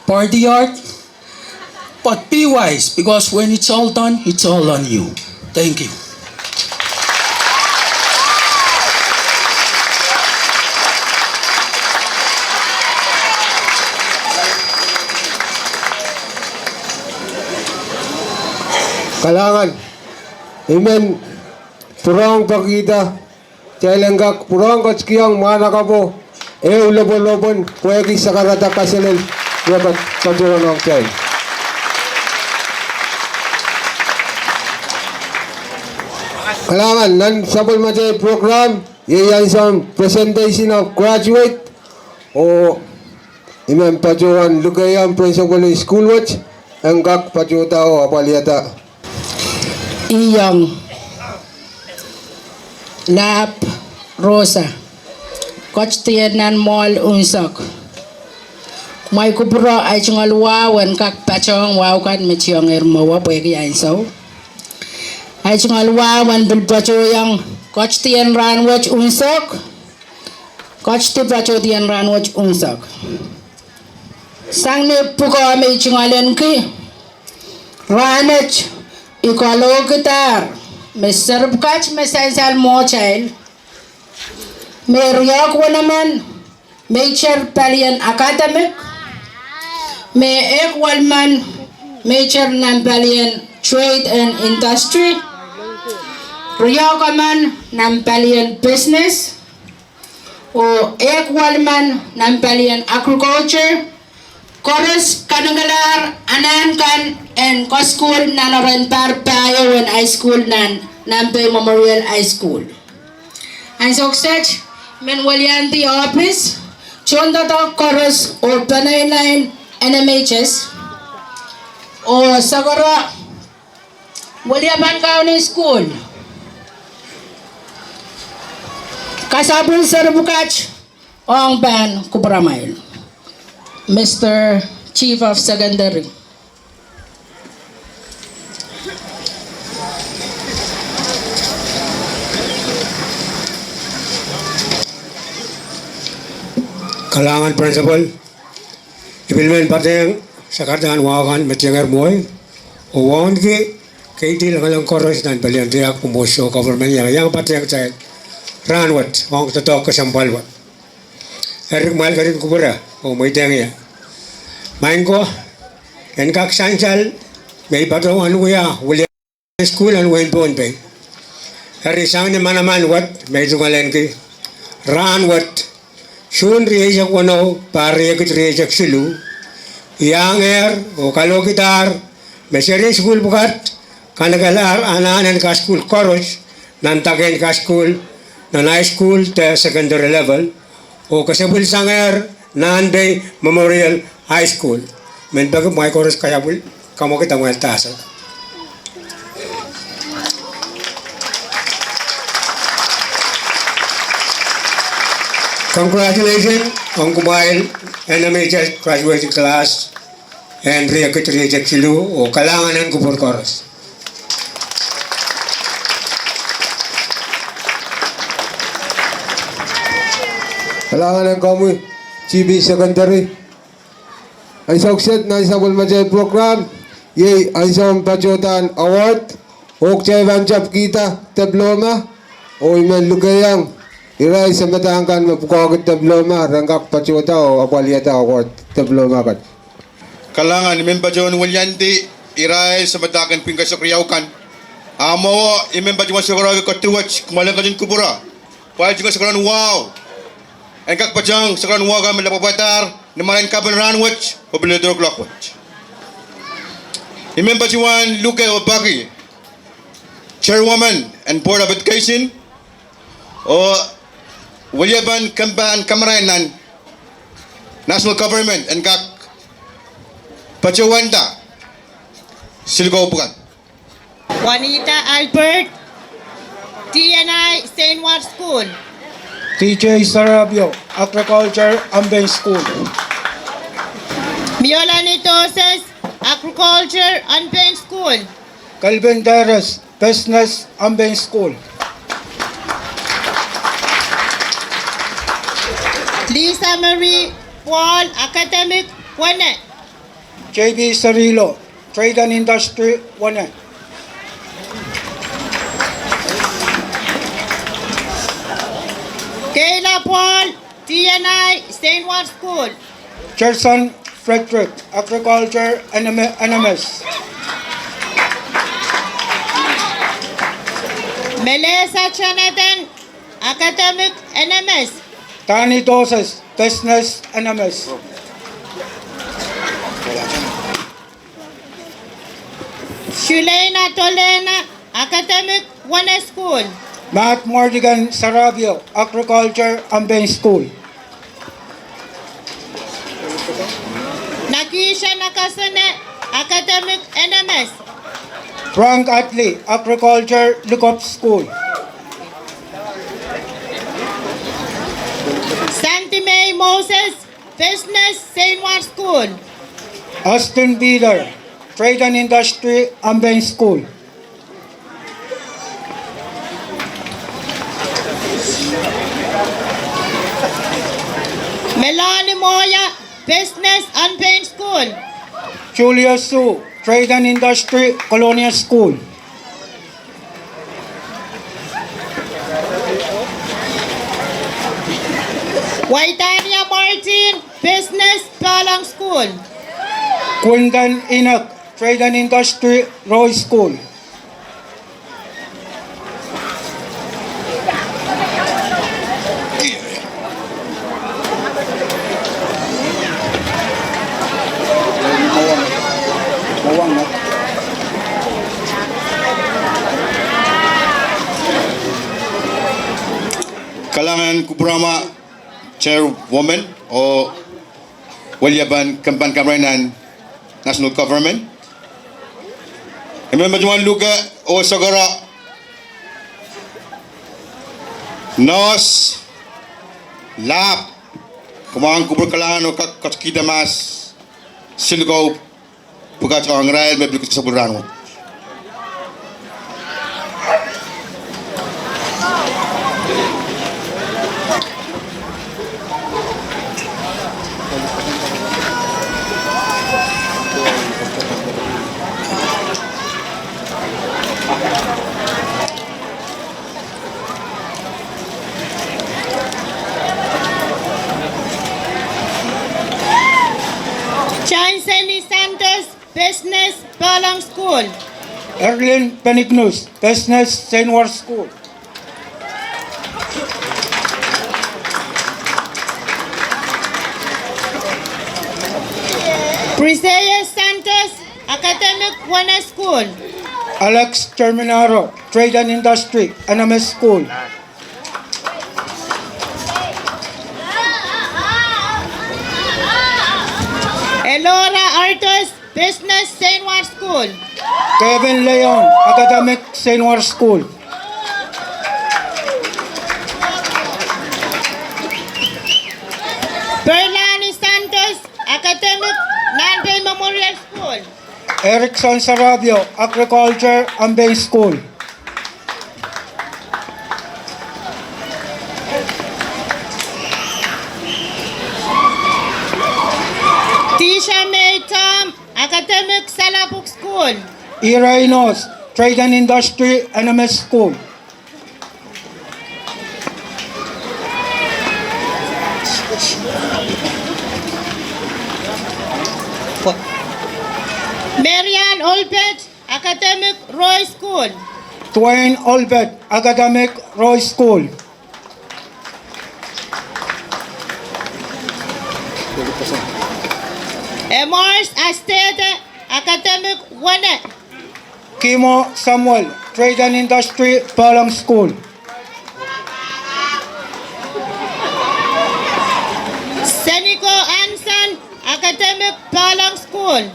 party hard, but be wise because when it's all done, it's all on you. Thank you. Kalangan, amen, purang pagkita, Cailenggak purang kackiang mana kapo, ulobon-lobon, puwagi sa karata kasilil, yabat kajuran ng chay. Kalangan, nan sabol macay program, yayan sa presentation of graduate, o iman pajuan lugayan principal school watch, enggak pajuta o apaliata. Iyang Lap Rosa Coach Tianan Mall Unsak Mai kubro ay chungal wawan kak pachong wawakan mechiong ermawa pwegi ainsaw ay chungal wawan bilpacho yang Coach Tian Ranwach Unsak Coach Tipacho Tian Ranwach Unsak sang ne puko ame chungalen ki Ranach Ikologitar, Mr. Bukach, Sansal mo child, may riyok naman, Major Palian Academic, may equal man, Major Nampalian Trade and Industry, riyok man, Nampalian Business, o equal man, Nampalian Agriculture, Chorus Kanagalar Anankan and Koskul Nanoran Parpayo and High School Nanpei Memorial High School. And so such Menwalianti Office, Chondato Chorus or Panay NMHS or Sagara Williaman County School. Kasabul Sarabukach Ong Ban Kubramail. Mr. Chief of Secondary. Kalangan principal, ibilmen pateng sakardangan wakan metiangar moy, uwan ki kaiti lang koros dan balian dia kumosyo government yang pateng cai ranwat wang tetok kesampalwat. Erik mal karin kubura o may tengya. Main ko en kak sansal may patong anu ya wala school anu en pon pe. Hari sang ni manaman wat may tungalen ki ran wat shun riya kono pare kit riya silu yang o kalau gitar mesere school bukat kanagalar anan ka school chorus nantagen ka school na high school te secondary level o kasepwil sanger Nanpei Memorial High School men bago may chorus kaya bul kamo kita mo tasa. Congratulations on kumain NMHS graduating class and re-reject silu o kalanganan ko for chorus. Kalanganan kami GB Secondary. Ay success na isa bulmajay program. Ye ay sa pachotan award. Ok chay vanchap kita diploma. O iman lugayang. Iray sa matangkan mapukagod diploma. Rangkak pachota o akwaliyata award diploma kat. Kalangan imem bajon walyanti iray sa matakan pingkas kriyaw kan. Amo imem bajon sakara ka tuwach kumalang kajin kubura. Pa juga sakaran wow. Engkak pajang sakaran wow ka melapapatar namalan kaban ranwach o beledor clockwatch. Imem bajuan Luke Obaki, Chairwoman and Board of Education o Walyaban Kamarayanan National Government and kak Pachawanda Silgo Bukan. Juanita Albert, TNI St. Ward School. TJ Sarabio, Agriculture Ambay School. Miolani Toses, Agriculture Ambay School. Calvin Teres, Business Ambay School. Lisa Marie Paul, Academic Wane. JB Sarilo, Trade and Industry 1. Kayla Paul, TNI St. Ward School. Gerson Frederick, Agriculture NMS. Melissa Jonathan, Academic NMS. Tani Doses, Business NMS. Shulena Tolena, Academic Wane School. Matt Mordigan Sarabio, Agriculture Ambay School. Nakisha Nakasane, Academic NMS. Frank Atley, Agriculture Lukop School. Santi May Moses, Business St. Ward School. Austin Beeder, Trade and Industry Ambay School. Melanie Moya, Business and Paint School. Julia Su, Trade and Industry Colonial School. Waitania Martin, Business Palang School. Kundan Inak, Trade and Industry Roy School. Kalangan Kuprama Chairwoman o Walyaban Kamarayanan National Government. Imem bajuan luga o sagara nos lap kumang kubur kalangan o kakita mas silgo bukat ang rail may blikot sa burano. Business, Balang School. Erlin Benignus, Business, Senior School. Briseya Santos, Academic, Wana School. Alex Terminaro, Trade and Industry, NMHS School. Elora Artos, Business, Senior School. Kevin Leon, Academic, Senior School. Berlani Santos, Academic, Nanpei Memorial School. Erickson Sarabio, Agriculture, Ambay School. Tisha May Tom, Academic, Salapuk School. Irainos, Trade and Industry, NMHS School. Marian Olpet, Academic, Roy School. Twain Olbet, Academic, Roy School. Emors Astete, Academic, Wana. Kimo Samuel, Trade and Industry, Balang School. Seniko Anson, Academic, Balang School.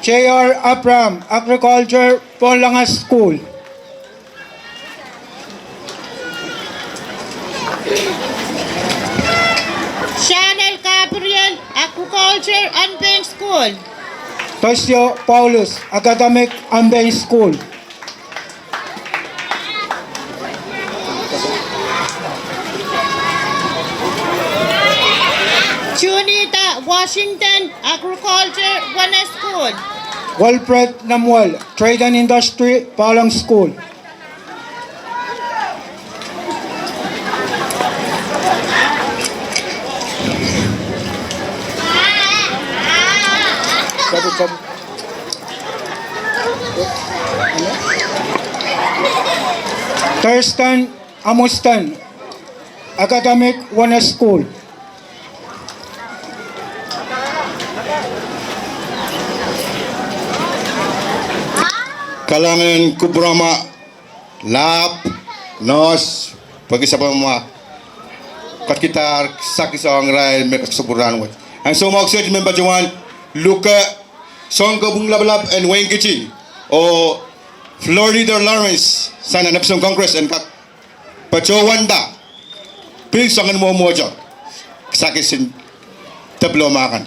J.R. Abram, Agriculture, Polangas School. Chanel Gabriel, Agriculture, Unpaid School. Tosio Paulus, Academic, Ambay School. Junita Washington, Agriculture, Wana School. Wilfred Namuel, Trade and Industry, Balang School. Thurston Amustan, Academic, Wana School. Kalangan kubrama lap nos pagi sa pamama kat kita sakit sa ang rai mereka kesuburan wat ang so maksud member jawan luka song gabung labalab and wayne kichi o floor leader Lawrence sana napsong congress and kak pachowanda pil sangan mo mojo sakit sin diploma kan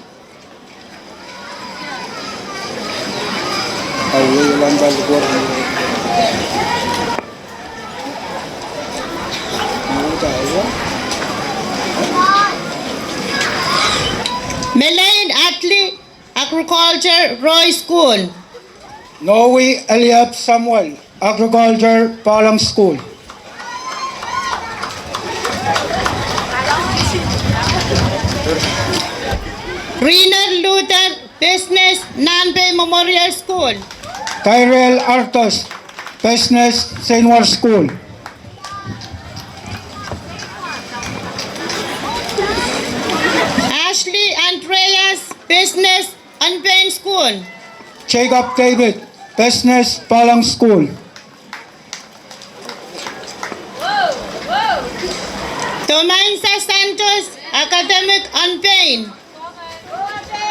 Melaine Atlee, Agriculture, Roy School. Noe Eliab Samuel, Agriculture, Balang School. Reiner Luther, Business, Nanpei Memorial School. Tyrell Artos, Business, Senior School. Ashley Andreas, Business, Unpaid School. Jacob David, Business, Balang School. Tomainsa Santos, Academic, Unpaid.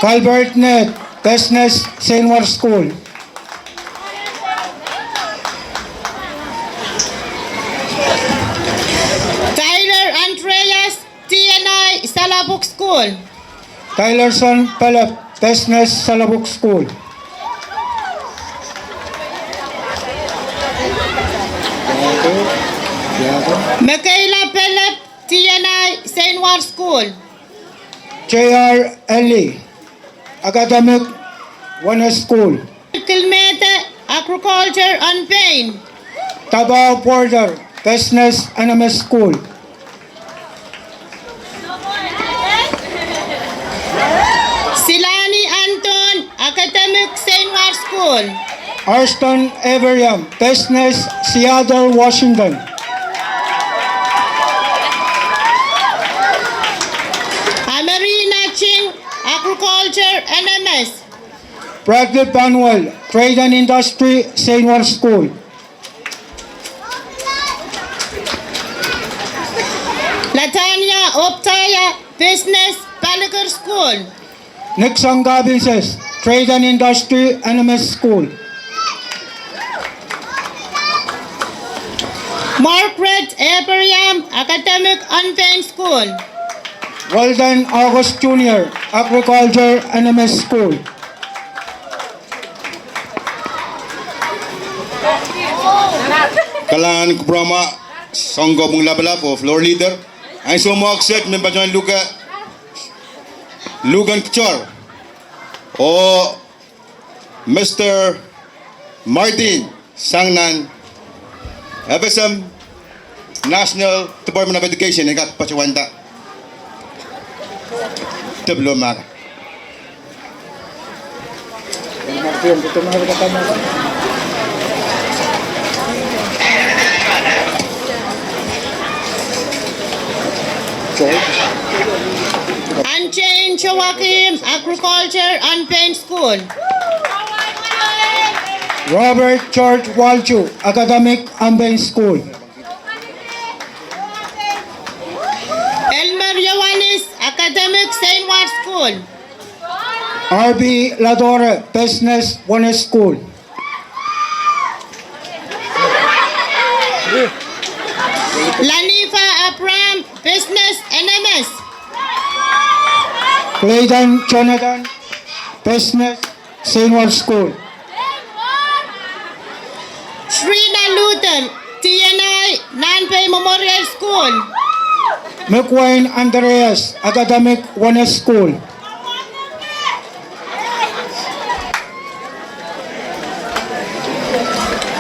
Calvert Ned, Business, Senior School. Tyler Andreas, TNI, Salapuk School. Tylerson Pelep, Business, Salabuk School. Michaela Pelep, TNI, Senior School. J.R. Ellie, Academic, Wana School. Kilmete, Agriculture, Unpaid. Tabao Porter, Business, NMHS School. Silani Anton, Academic, St. School. Arston Everiam, Business, Seattle, Washington. Amerina Ching, Agriculture, NMS. Bradley Banwell, Trade and Industry, Senior School. Latanya Optaya, Business, Balagar School. Nixon Gabinses, Trade and Industry, NMS School. Margaret Abraham, Academic Unpaid School. Walden August Jr., Agriculture, NMS School. Kalangan Kubrama, Songgo Bung Labalapo, floor leader. Ay sumakset member John Lugan Kchor o Mr. Martin Sangnan, FSM National Department of Education, Ikat Pachawanda. Diploma. Anchain Joachim, Agriculture Unpaid School. Robert George Walchu, Academic Unpaid School. Elmer Yohannes, Academic St. Ward School. R.B. Ladore, Business, One School. Lanifa Abram, Business, NMS. Clayton Jonathan, Business, Senior School. Srina Luther, TNI, Nanpei Memorial School. McWayne Andreas, Academic One School.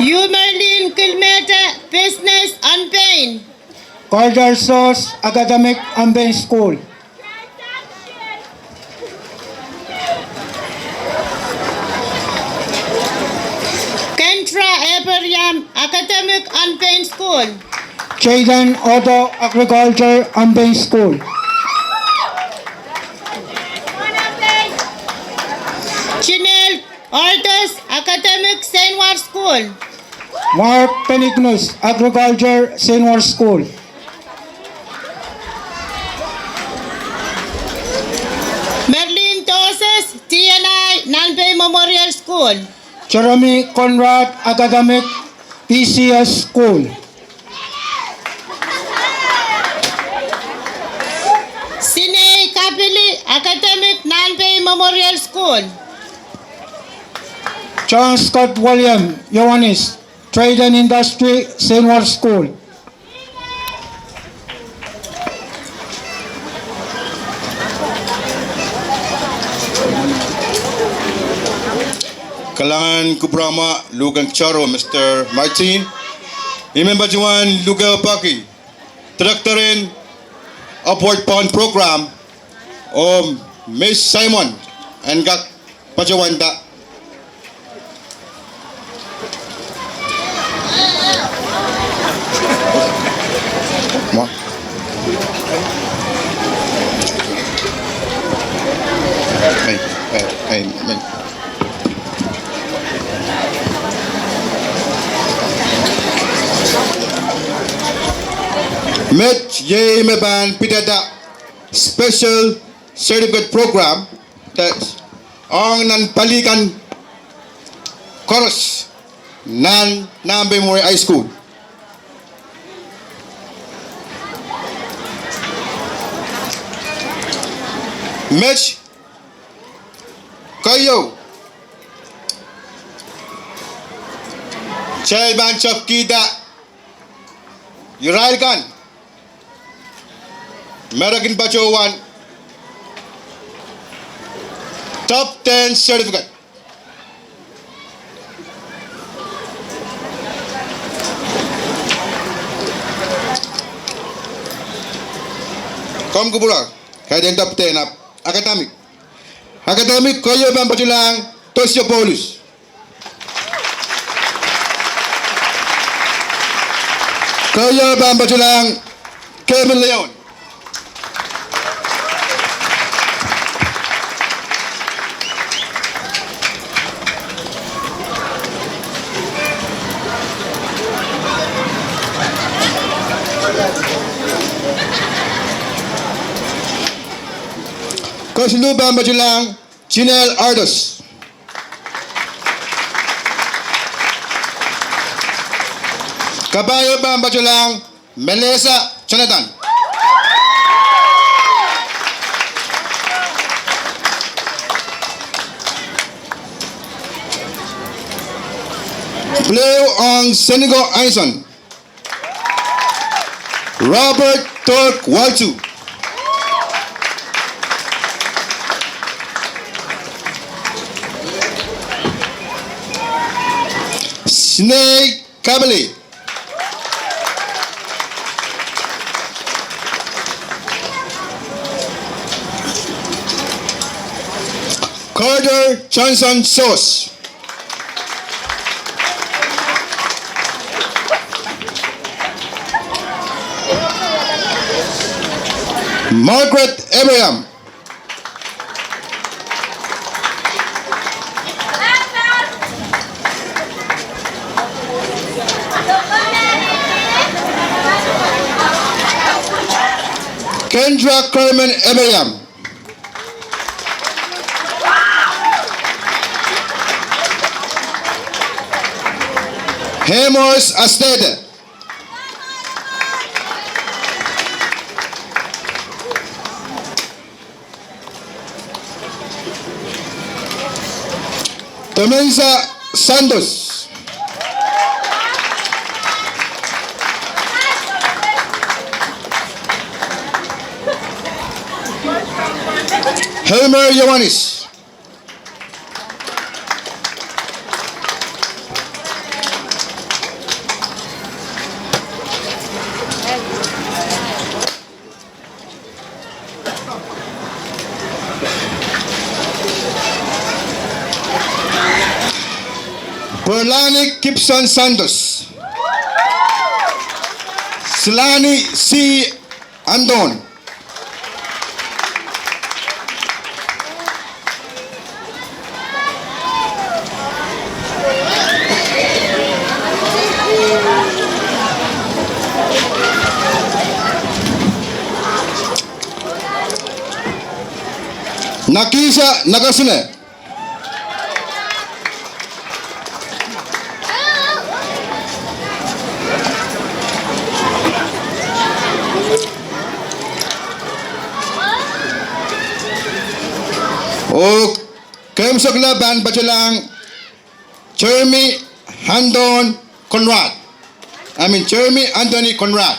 Merlin Kilmeta, Business, Unpaid. Carter Sauce, Academic Unpaid School. Kentra Abraham, Academic Unpaid School. Jaden Auto, Agriculture Unpaid School. Chinel Aldous, Academic St. Ward School. Mark Penignus, Agriculture Senior School. Merlin Toses, TNI, Nanpei Memorial School. Jeremy Conrad, Academic PCS School. Sine Kapili, Academic Nanpei Memorial School. John Scott William, Yohannes, Trade and Industry, Senior School. Kalangan Kubrama, Lugan Charo, Mr. Martin. Imember Juan Luga Paki, Directorin Upward Pahn Program o Miss Simon and Gak Pachawanda. Mo. Ay. Met Ye Meban Pitata Special Certificate Program that ang nanpalikan chorus nan Nanpei Memorial High School. Met kayo Chay Ban Chop Kita Yuralkan Meragin Bachowan Top 10 Certificate. Kom Kubura, kaya din top 10 up. Academic kayo bang pachulang Tosyo Paulus Kaya Bambajulang Kevin Leon. Kasulu Bambajulang Chinel Ardos. Kabayo Bambajulang Melissa Jonathan. Blue Ong Senigo Aison. Robert Turk Waltu. Snake Kabali. Carter Johnson Sauce. Margaret Abraham. Kendra Carmen Abraham. Hemos Astete. Tomensa Santos. Helmer Yohanis. Berlani Gibson Santos. Selani C. Andon. Nakisa Nagasune. O Kemsogla Ban Bajalang Jeremy Handon Conrad. Jeremy Anthony Conrad.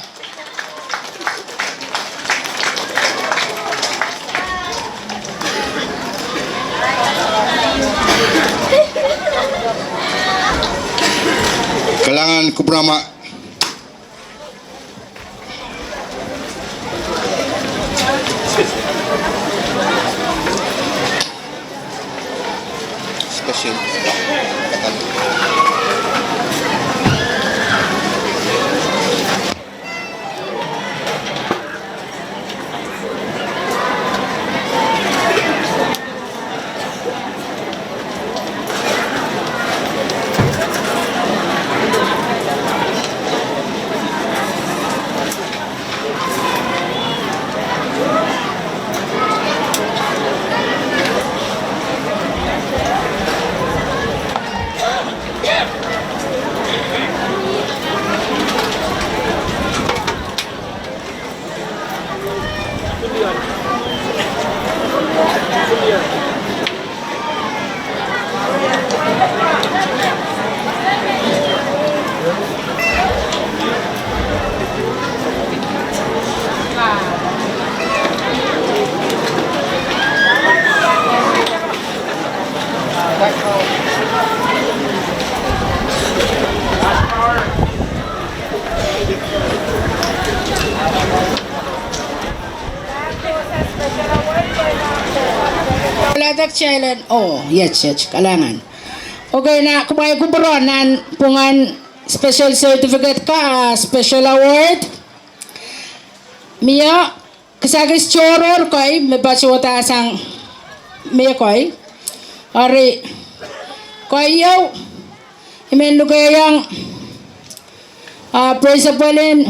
Kalangan Kubrama. Special. Challenge. Oh, yes, kalangan. Okay na, kumaya kuburon nan pungan special certificate ka, special award. Mia, kasagis choror koy, may bachota sang mia koy. Ari, koy yaw, imen lugay yang principalin,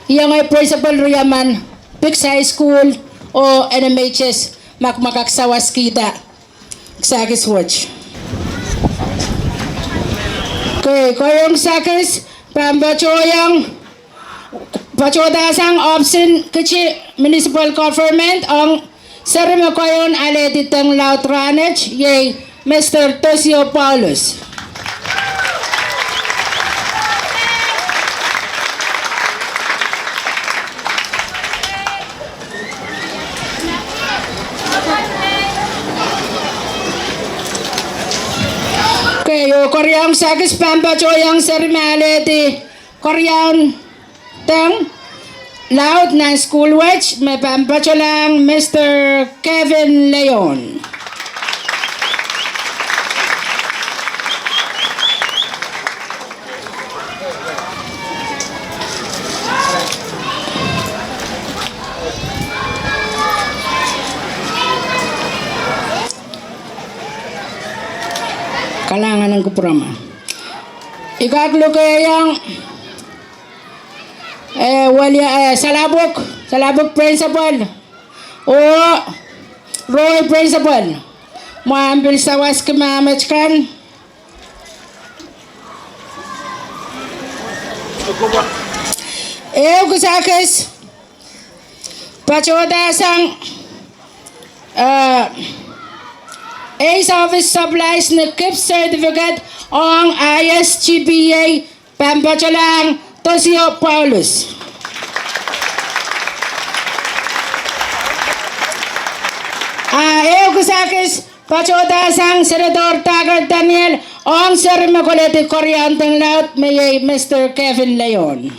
yang ay principal riyaman, Pix High School o NMHS, makmakaksawas kita. Kasagis watch. Okay, koyong sakis, pambachoyang pachodasang option kecil municipal government ang sarima koyon aleditang laut ranech yay Mr. Tosio Paulus. Yo koryang sakis pampachoyang sarmale di koryan tang laut na school watch may pampacholang Mr. Kevin Leon. Kalangan ng kuprama. Ikatlo kayang Salabok principal o Roy principal. Moambil sawas kemamachkan. Kusakis pachoda sang Ace Office Supplies na KIP Certificate ang ISGBA Pampacholang Tosio Paulus. Kusakis pachoda sang Senador Tagar Daniel ang Sarimacolete Koreantang Laut may Mr. Kevin Leon.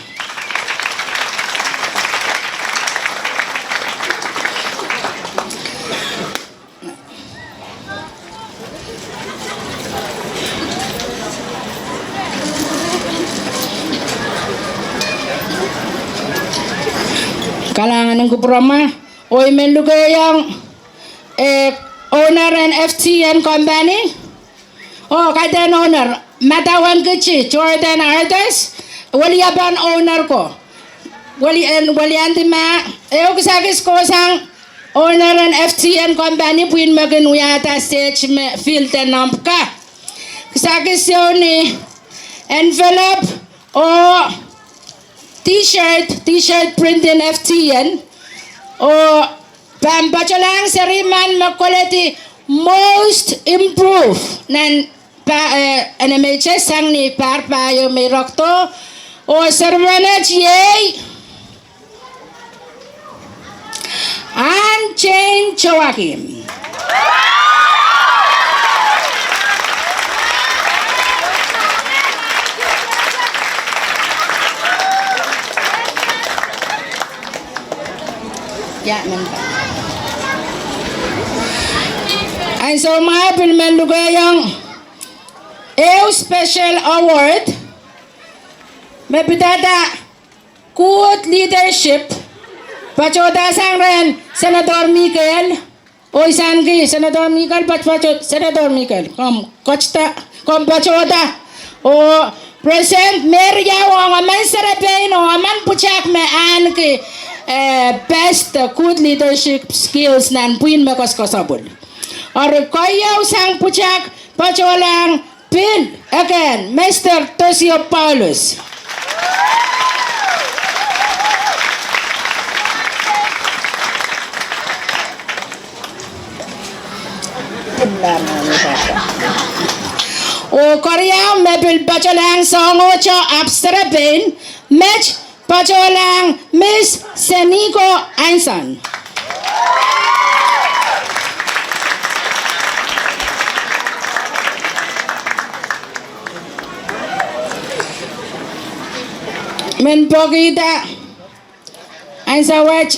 Kalangan ng kuprama o imenlugay ang owner and FTN company o kaitan owner matawan kichi Jordan Artes wali aban owner ko wali anti ma kusagis ko sang owner and FTN company puin magin uyata stage field and nampka kusagis yun ni envelope o t-shirt printing FTN o pampacholang sariman makuleti most improved nan NMHS sang ni parpayo may rokto o sarmanach yay Anchain Joachim. Ya, nampak. Ay so mga pinamendugay ang EU Special Award may pitata good leadership pachoda sang ren Senador Michael o isan ki Senador Michael Senador Michael kom pachoda o present Maria o aman sarapin o aman puchak me an ki best good leadership skills nan puin makos-kosabul. Or koyaw sang puchak pacholang pin again Mr. Tosio Paulus. O koyaw mepil pacholang songocho abstrapin match pacholang Miss Seniko Einsan. Men pokita Einsa watch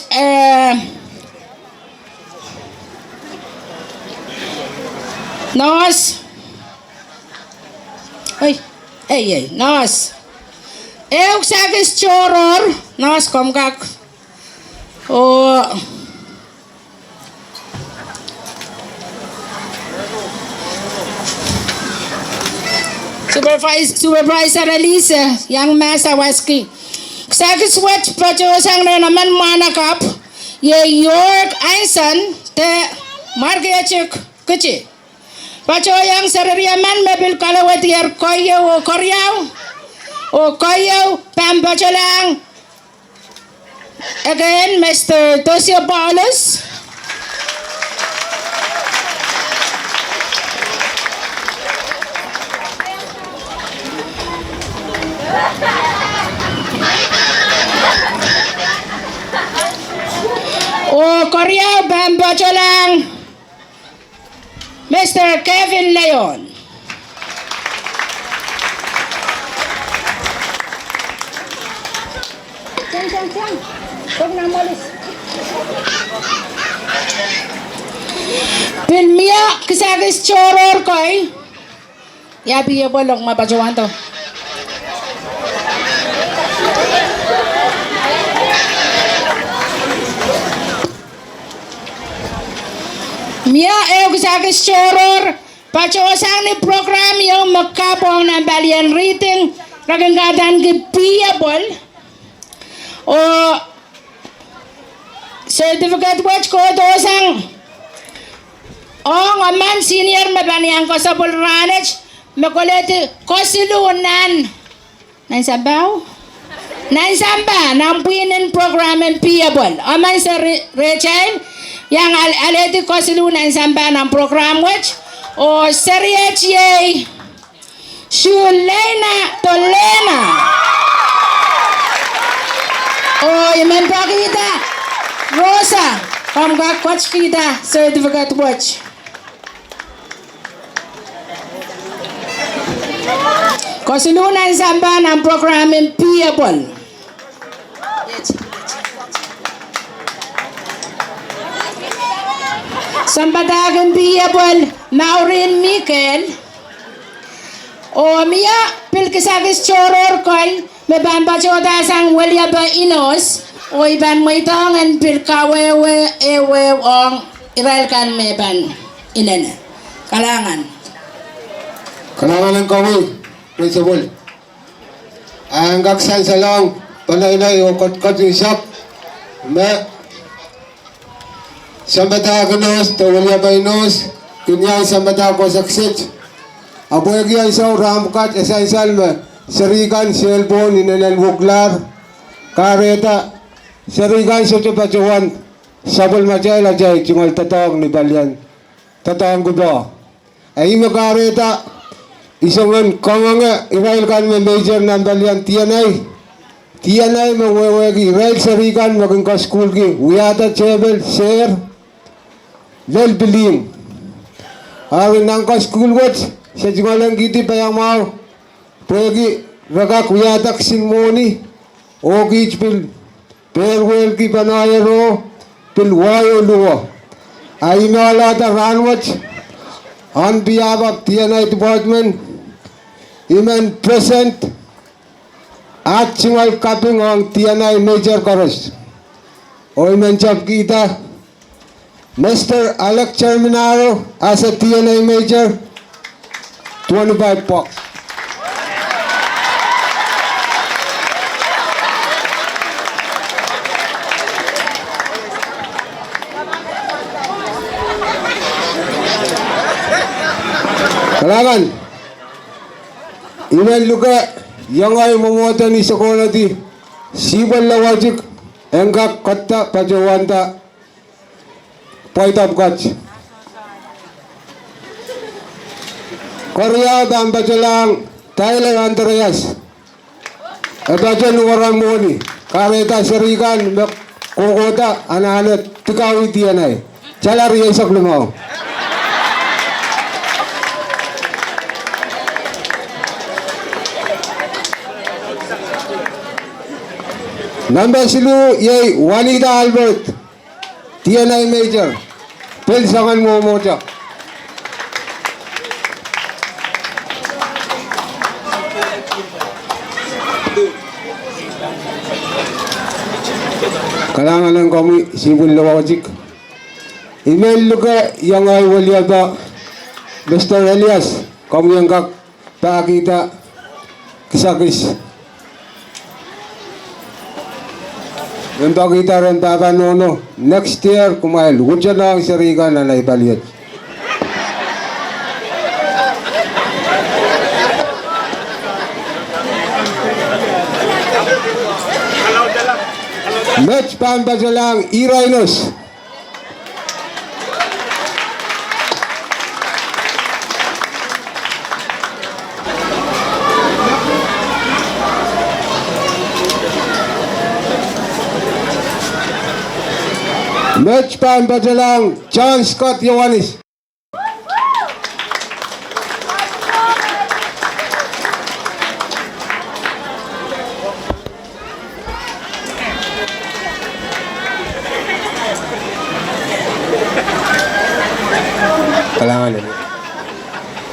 nos ay Nos. Euk sakis choror, nos komkak. O Supervisor Elisa, yang Masa Waski. Sakis wat pachosang na naman manakap, ye York Einson te Margechik Kuchi. Pacho yang sarariaman mabil kalawat yer koyo o koryaw o koyo pampacholang. Again, Mr. Tosio Paulus. O koryaw pampacholang. Mr. Kevin Leon. Pilmia kisagis choror koy. Ya piye bolong mapajuan to. Mia kisagis choror pachosang ni program yung magkapong ng balian reading kagangatan gipiyabol o certificate watch ko dosang aman senior mabaniang ko sa bulranage makulete kosilunan nan sabaw nan samba ng pinin program and piyabol aman sa Rachel yang aleti kosilunan samba ng program watch o seriache Shulena Tolena o imempa kita Rosa kamga coach kita certificate watch kosilunan samba ng program piyabol sambadagan piyabol Maureen Mikel o Mia pilkisagis choror koy me bamba choda sang William Inos o iban mo itong en pilkawewe ewe ong iralkan me ban inena kalangan ng kawin, principal. Ang kaksan sa lang, panay-nay o kot-kot yung shop. Sambata ganos, tawalya ba inos, kunyan sambata ko saksit. Apoy yan sa ramkat, esansal me, sarikan, cellphone, inanal buklar, kareta, sarikan sa tupachuan, sabol macay lajay, cungal tatawag ni Balyan. Tatawag ko ba? Ay makareta, isang kamanga, irail kan me major ng Balyan, tiyanay mawawagi, irail sarikan, maging ka school ki, uyata chebel, share, well biling. Awin nang ka school watch, sa jungalang giti payang mau, pwegi ragak uyatak sinmoni, ogich pil, perwel ki panayero, pil wayo luwa. Ay malata ranwatch, on behalf of TNI Department, iman present at singal kaping ang TNI Major Chorus. O iman chap kita, Mr. Alec Terminaro as a TNI Major, 25 bucks. Kalangan, iman luka yang ay mamuatan ni sekolah di sibal lawajik engkak kata pajawanta pweida bukat. Korea dan bajalang Thailand Andreas. Bajan orang moni kareta serikan kokota anak-anak tikawi tianai. Calari yang sak lumau. Number silu yay Wanida Albert TNI Major Pel sangan mo moja Kalangan ng kami simple lawajik. Email luka yang ay waliaba Mr. Elias kami yang kak pakita kisakis. Yang pakita rin papanono next year kumail hujan na ang sariga na naibaliat. Match pambasalang Irainos. Match pambasalang John Scott Yohanis.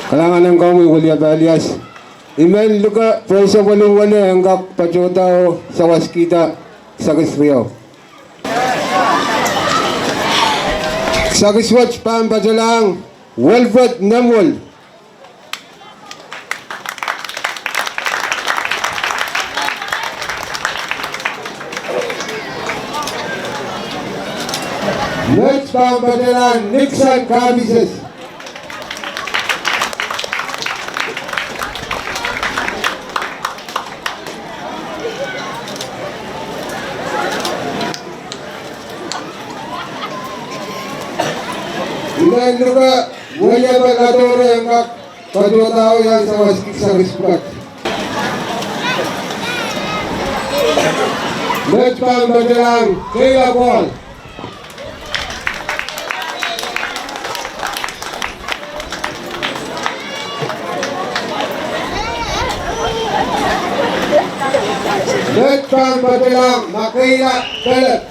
Kalangan ng kami William Alias. Email luka presa walong-wala hanggang pajotao sa waskita sa Kisriyaw. Sa Kiswatch pampajalang Wilfred Namwal. Next pampajalang Nixon Kabises. Ilan luka wala Valedictorian ang kak padwatao yan sa waskik sa Kispat. Next pampajalang Kayla Paul. Next pampajalang Makayla Pelet.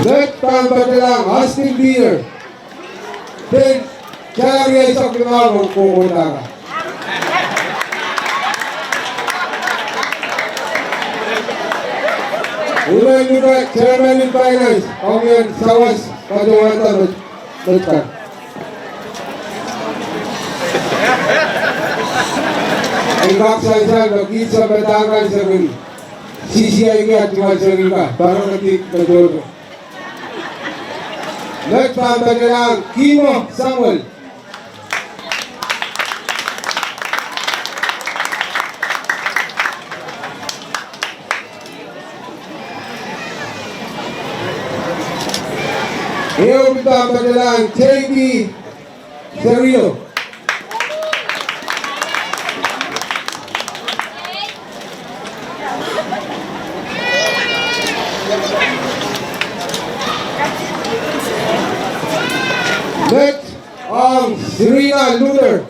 Next pampajalang Austin Beer. Then, kaya sa kimaw ng kukunta ka. Ulan juga Chairman in Finance, Kaumian Sawas, Padawata, Betkan. Ang kaksaysal, nagkit sa Batangan sa rin. CCI ka at iwan sa rin ka, parang nagturo. Next pampajalang Kimo Samuel. Iyo pampajalang JB Serio. Next, Serena Luder.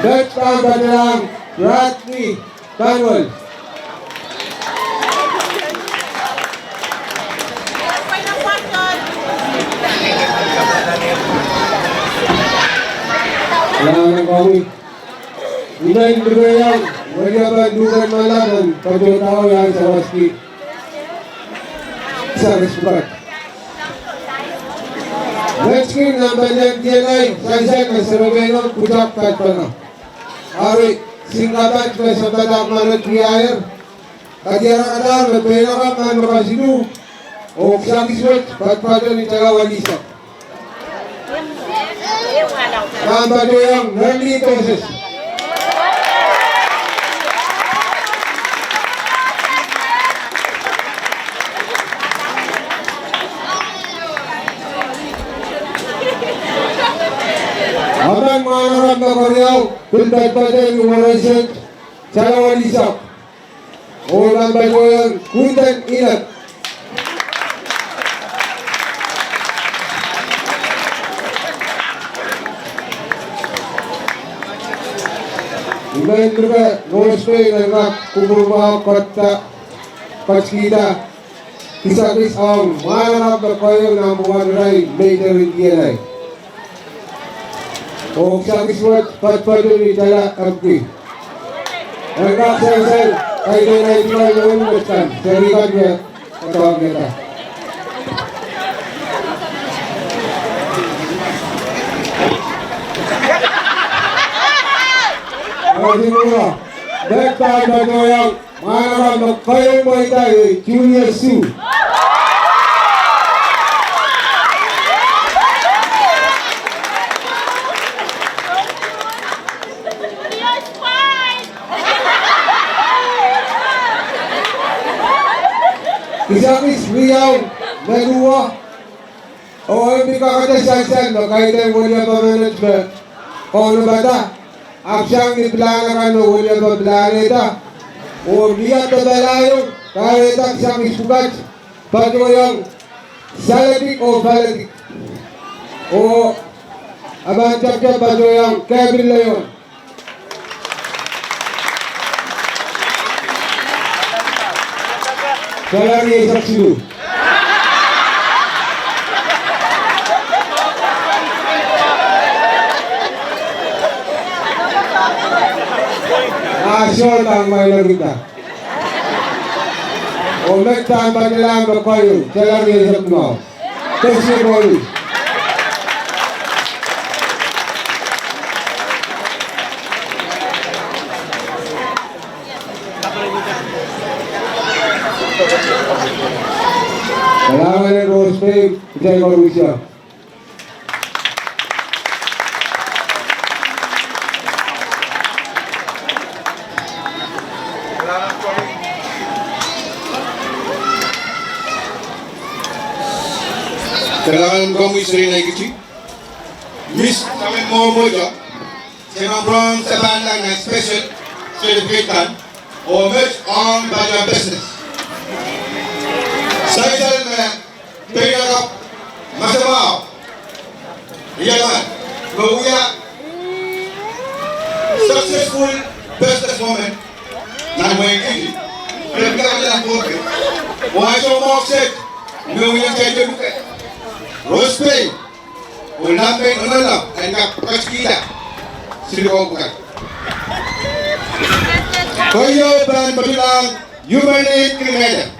Next, pampajalang Bradley Tanwell. Kailangan ng kami. Inay Lugayan, wala ba dugan malaman, pagdotao yan sa waski. Sa Kispat. Next king, nambalang DNI, Keisek, na Sarabeno, Pujak, Katpana. Ari, singkapan ka sa batak manat riayer. Kadiyara kadar, magpena ka, man makasidu. O sa Kiswat, patpatan ni Tagawalisak. Pampajalang Nerly Toses. Abang mga narap na karyaw, pinagpatay ng Marasit, Tagawalisak. O pampajalang Kundan Inat. Mentre Rospei nagak kuburma kota Paskita Kisakis ang manarap na kayo ng buwan ray later in DNI. O sakiswat patpado ni Tala Abdi. Nagak sansal kay na itinay noon matkan. Serikat niya katawag nila. Siguro, dagdag na ito yung manarap na kayong pweida Junior Sue. Isakis Riyaw na luwa o hindi ka katasansan no kahit ang wala pa management o ano ba ta? Aksang niplana ka no wala pa planeta o lihat na balayong kahit aksang isugat pato yung salatik o balatik o abang chapcha pato yung kabil na yun. Salari saksilu. Asyol ang may lagita. O nagtaan pa nila ang kayo. Salari saksilu. Testimony. Kailangan ng Rospei, Jai Marusya. Kailangan kong isri na ikichi. Miss, kami mo mo dyan. Sinambrong sa bandang ng special certificate o merge on by your business. Sa isang na pinakap masama yaman gawuya successful businesswoman na may kili pinagkakaroon ng porke wala siyang maksik gawuya kayo buka Rospei o Nanpei lang ay kapakaskita sila buka kayo plan bilang human aid criminal.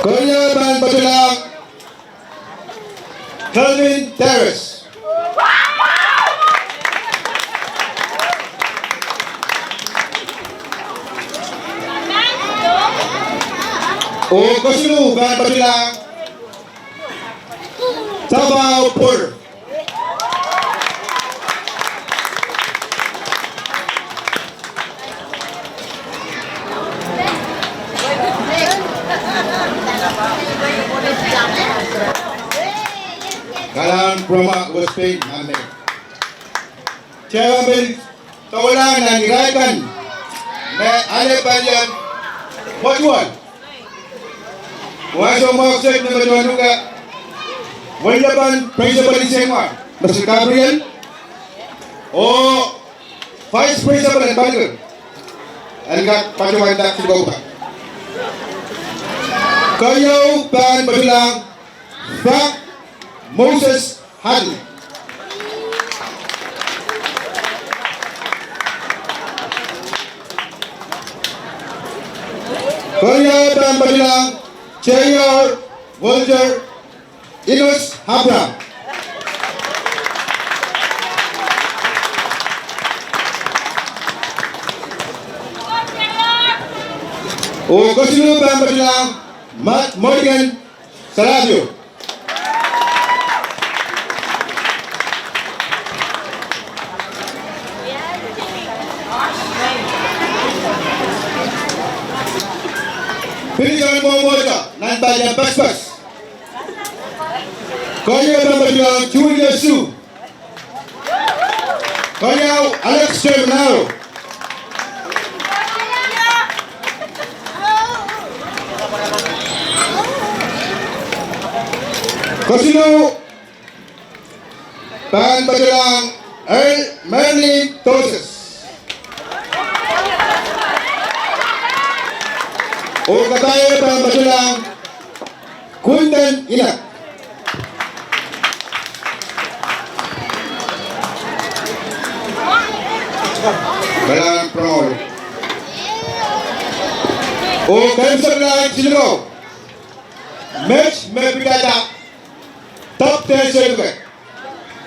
Kanya ban Batulang Kelvin Terrace. O Kosulu ban Batulang Sabao Pur. Kalang Proma Rospei Nanpei. Chairman Tawalan ng Irakan na Alepanyan Mojuan. Waso Moksek na Mojuan ka Walapan Principal Isema Mr. Gabriel o Vice Principal and Banker Alga Pajuan Dak Sigoba. Kayo Ban Batulang Frank Moses Hadley. Kaya Ban Batulang Chair Volger Inus Habra. O Kosulu Ban Batulang Morgan Saravio. Pilihan mo moja Nanpei yang pas-pas. Kaya Batulang Junior Sue. Kaya Alex Terminaro. Kosino Pahn Bajalang Merlin Toses. O katayo Pahn Bajalang Kundan Inak. Balang Promol. O Kansar Lang Silgo. Match Mepidata Top 10 Silgo.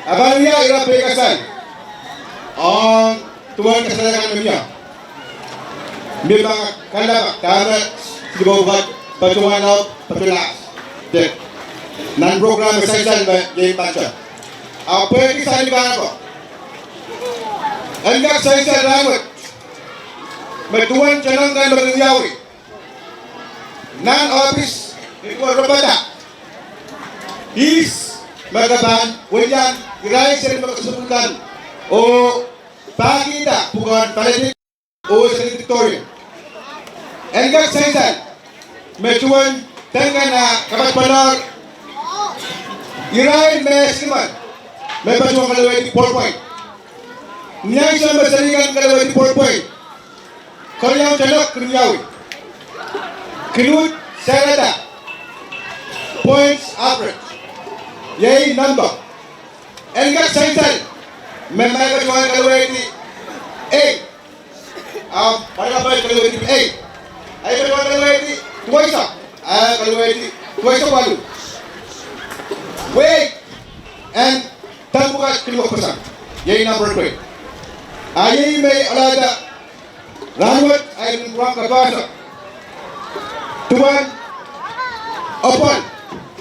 Abang niya irapi kasal ang tuan kasalanan niya. Memang kala karena dibuat pacuan patulas. Dek. Nan program kesehatan jadi panca. Apa yang kisah di mana kok? Enggak saya ramut. Metuan canangkan beryawi. Nan office itu berbeda. Is magaban wajan irai sering berkesulitan. O pagi tak bukan Valedictorian o Salutatorian. Enggak saya metuan dengan kabat benar. Irai mesiman. Mepacuan kalau di 4 point. Niang siya masaligan kalau di 4 point. Kalau yang jalak kenyawi. Keynote Sarada. Points average. Yay number. Enggak sainsan. Memang kecuali kalau di 8. Pada apa kalau di 8. Ay kecuali kalau di 2 isa. Kalau di 2 isa balu. Wait and tambukas kelima pesan. Yay number 3. Ayay may alada. Ranwat ay kurang kabasa. Tuan open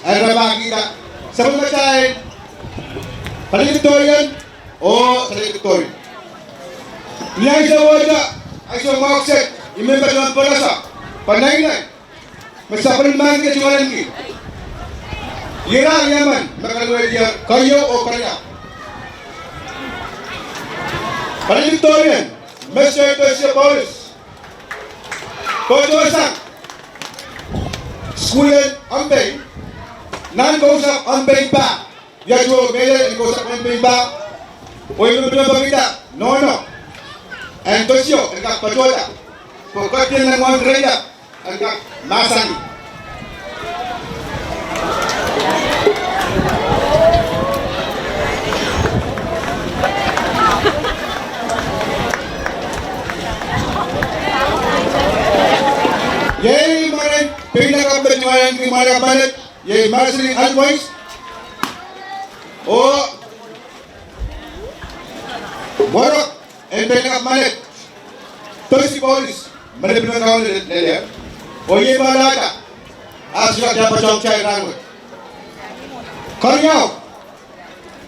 ay rabagi kita. Sabon macay Valedictorian o Salutatorian. Niyang sa wada ay sa makset imember ng palasa. Panay-nay. Masaparin man ka siwalan ki. Ira yaman makalaway diya kayo o kanya. Valedictorian, Mr. Tercia Paulus. Pagkawasak, Sukuhl Ambay, non-kausap Ambay pa. Yadwo Mele, kausap Ambay pa. O yung pinapagita, no. And Tercio, ang kakpajola. Pagkakyan ng mga graya, ang kakmasani. Yay marin pinakaberjualan ng mga kapalit. Yay marsiling advice. O borok and pinakapalit. Tercia Paulus. Mana pinakawan nila. O yay malaga. Asya dapat jong chay rangut. Kanyaw.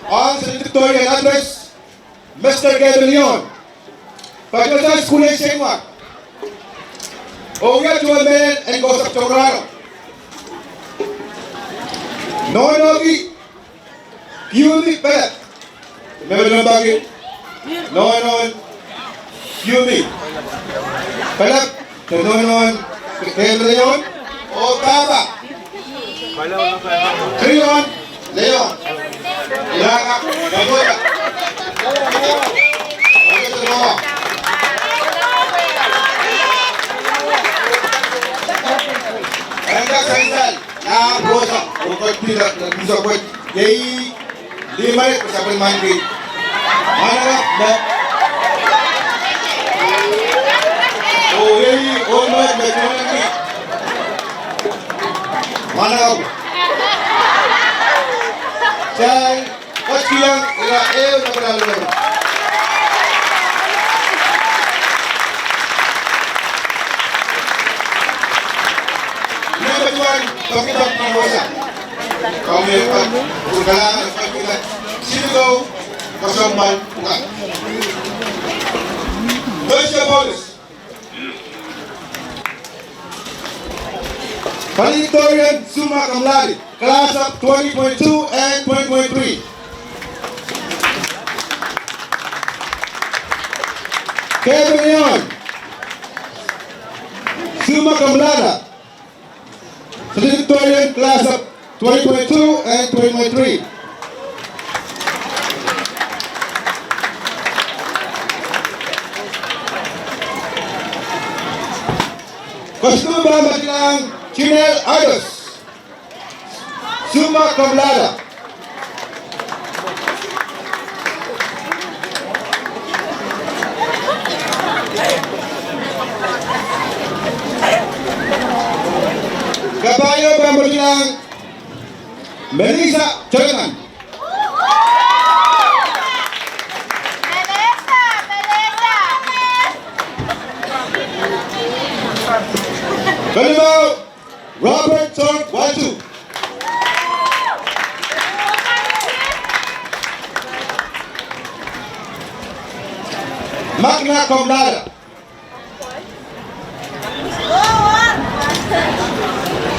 Ang Salutatorian address. Mr. Gabriel. Pagkatapos kulay siya mo. O ya jual men and goes up to Colorado. No lagi. Yumi berat. Meron bagi. No. Yumi. Berat. No. Leon. O Baba. Leon. Ilaga. Dagoga. Enggak sainsan, na brosa, ukot tidak bisa buat, yai 5 menit sampai mandi. Mana nak? Oh yai, omat macam ni. Mana kau? Saya, kau siang, ira tak pernah lalu. Pagkitang pangwasa. Kami pagkakalaan ng pagkita. Sinigaw, kasambal, pukat. Tercia Paulus. Valedictorian, summa cum laude. Class of 20.2 and 20.3. Kevin, summa cum laude. Salutatorian class of 2022 and 2023. Kostum Bambang Chinel Ados, Summa Cum Laude. Kabayo Bambang Melissa Chonan. Kalimau Robert Thorpe Watu. Magna Cum Laude.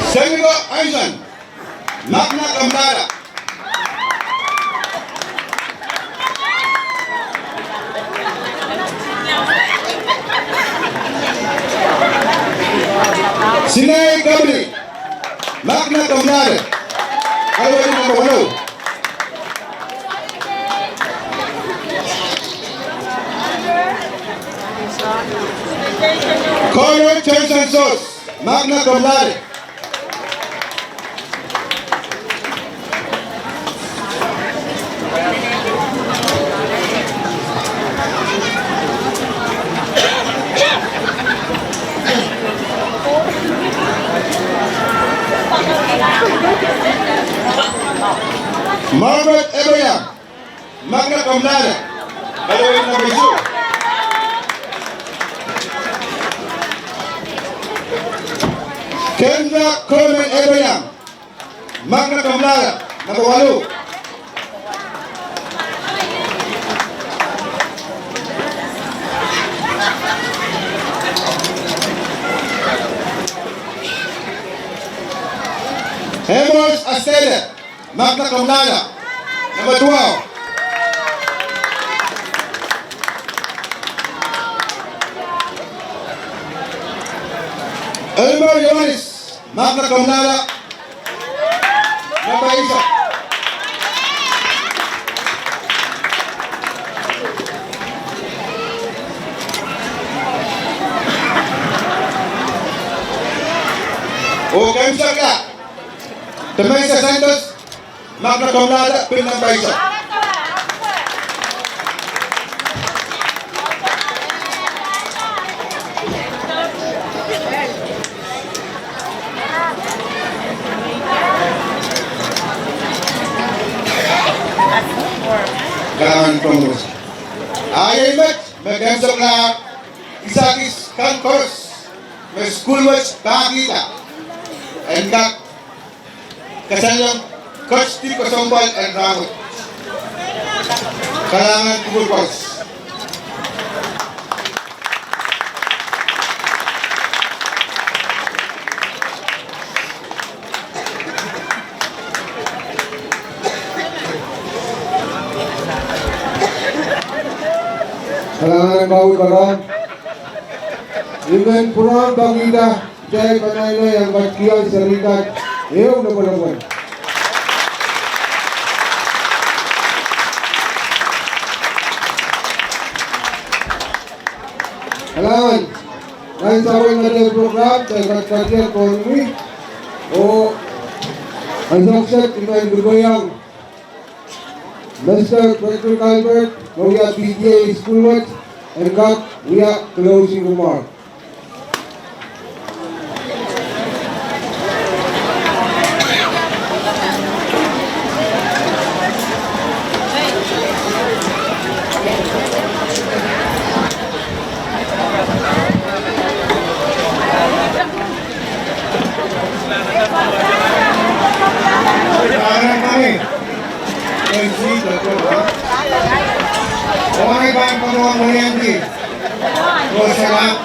Semigo Aisan, Magna Cum Laude. Sinay Gabri, Magna Cum Laude. Award number 1. Connor Johnson Sauce, Magna Cum Laude. Margaret Abraham, Magna Cum Laude. Award number 2. Kendra Coleman Abraham, Magna Cum Laude, number 1. Hemos Astelle, Magna Cum Laude, number 12. Elmer Yohanis, Magna Cum Laude, number 1. Okay, Saka, Teresa Santos, Magna Cum Laude, pin number 1. Kalangan Congress. Ayat magandang na isakis kankors may school watch bakita and kak kasanyang coach di kosombal and ramot. Kalangan kubulkos. Kalangan bau karam, Imen Puran Bagida, Jai Kanaila yang Bakian Serikat, Eung Napan. Kalangan, lain sawin ada program, Jai Kajian Ekonomi, Ansakset Imen Bergoyang, Mr. Dr. Calvert, we have PTA School Watch, and Kak, we have closing remark. Orang bang penuang Mulyandi, Rosana,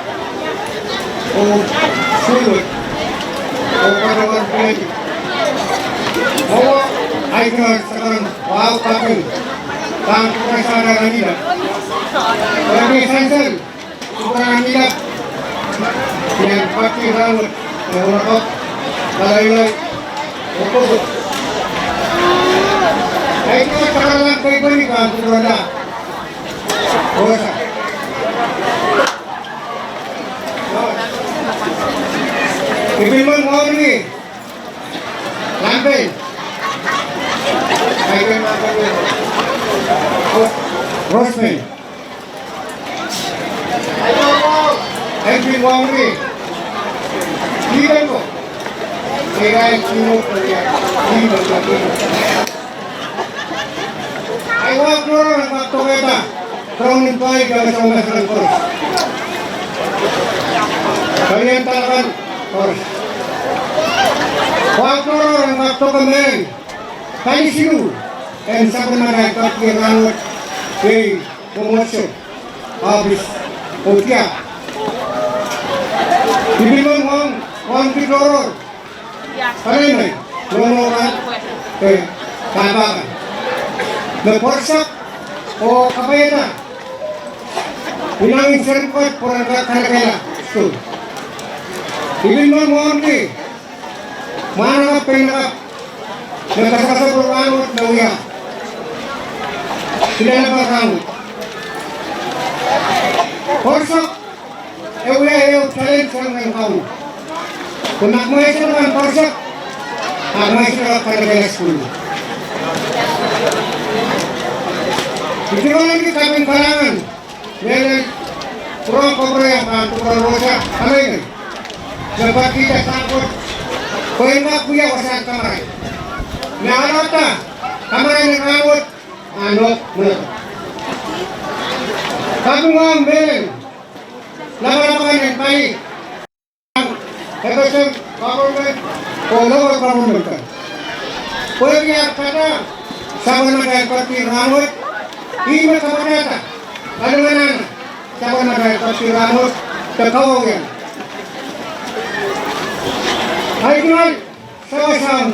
Sulut, penuang politik. Bahwa ikon sekarang wow kapil, bang kesadaran Anida, bagi sansal, bukan Anida, yang pasti rawat, yang rakot, kalai-kalai, kay ko ni ka Rosa. Rosa. Ibilman mo ni. Nanpei. Ay kay mga kay. Rosman. Ay bil mo ni. Liban mo. Kaya sino ko niya. Liban mo. Ay wag mo ang magtoketa. Kronin pa ay gawin sa mga koros. Kalian talakan koros. Wag mo ang magtokemen. Kali sino. En sa mga kapirangot kay promosyon. Habis. Otia. Ibilman mo ang tikloror. Kanina, lumoran, kabakan. Nagporsak o kapayata. Pinangin serpot por ang kakalakala. School. Ibilman mo ang di. Manangap pinakap. Nagkasasapurwangot na uya. Sila na pakangot. Porsak. Ewa challenge sa mga kaon. Kung nakmay sila ng porsak, nakmay sila kalakala school. Hindi ko lang kaming kalangan. Dahil purong kobraya pa, purong rosa, kamay nga. Dapat kita takot. Kung nga kuya ko saan kamaray. Nakalot na, kamaray ng kamot, ano, muna. Kapag nga ang belen, laman-laman ng pali. Ito sa government, o lower government ka. Pwede nga kata, sama na kaya pati ramot, hindi mo kamanata. Ano nga na, sama na kaya pati ramot, takawaw yan. Ay kuman, sama-sama,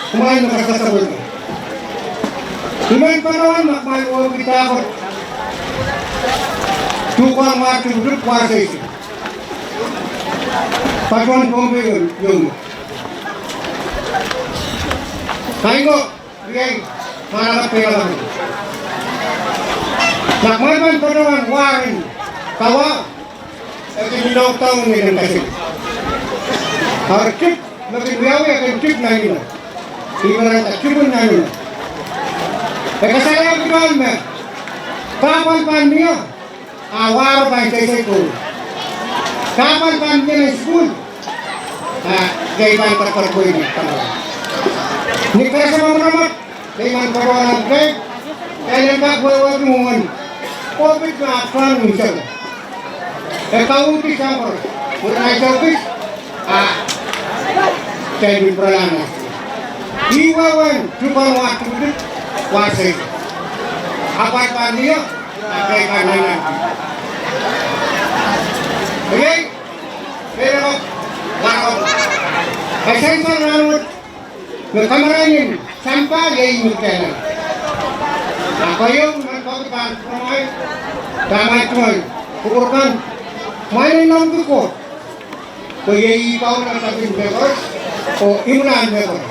kumain mo kasasabot ka. Iman pa naman, makmaluwa kita ako. Tukang matulog para sa isi. Pagwan Bombe yung. Kain ko, bigay, manakap pera lang. Nakmaman pa naman, warin, kawa, at inilaw taong nilang kasi. Harkip, nagbibiyawi at kip na nila. Ibarat at kipon na nila. E kasaya ko doon, kapan pan niya, awar pa yung Keisek ko. Kapan pan niya ng school, gayban parkoy niya. Ni kaya sa mga ramat, gayban parkoy ng gay, kaya nagkakawag mo COVID na aklan mo siya. E kautis ako, muna na sa office, kaya di pralana. Iwawan, cupang waktu itu, wasai. Apa dia? Apa kanan? Oke? Pero, lakon. Kasi sa rawat, kamaranin, sampah gay mo kaya. Ako yung nagpapitan, damay tuloy, pukurkan, may lang ko. Kung iipaw na sabing members, o imulan members.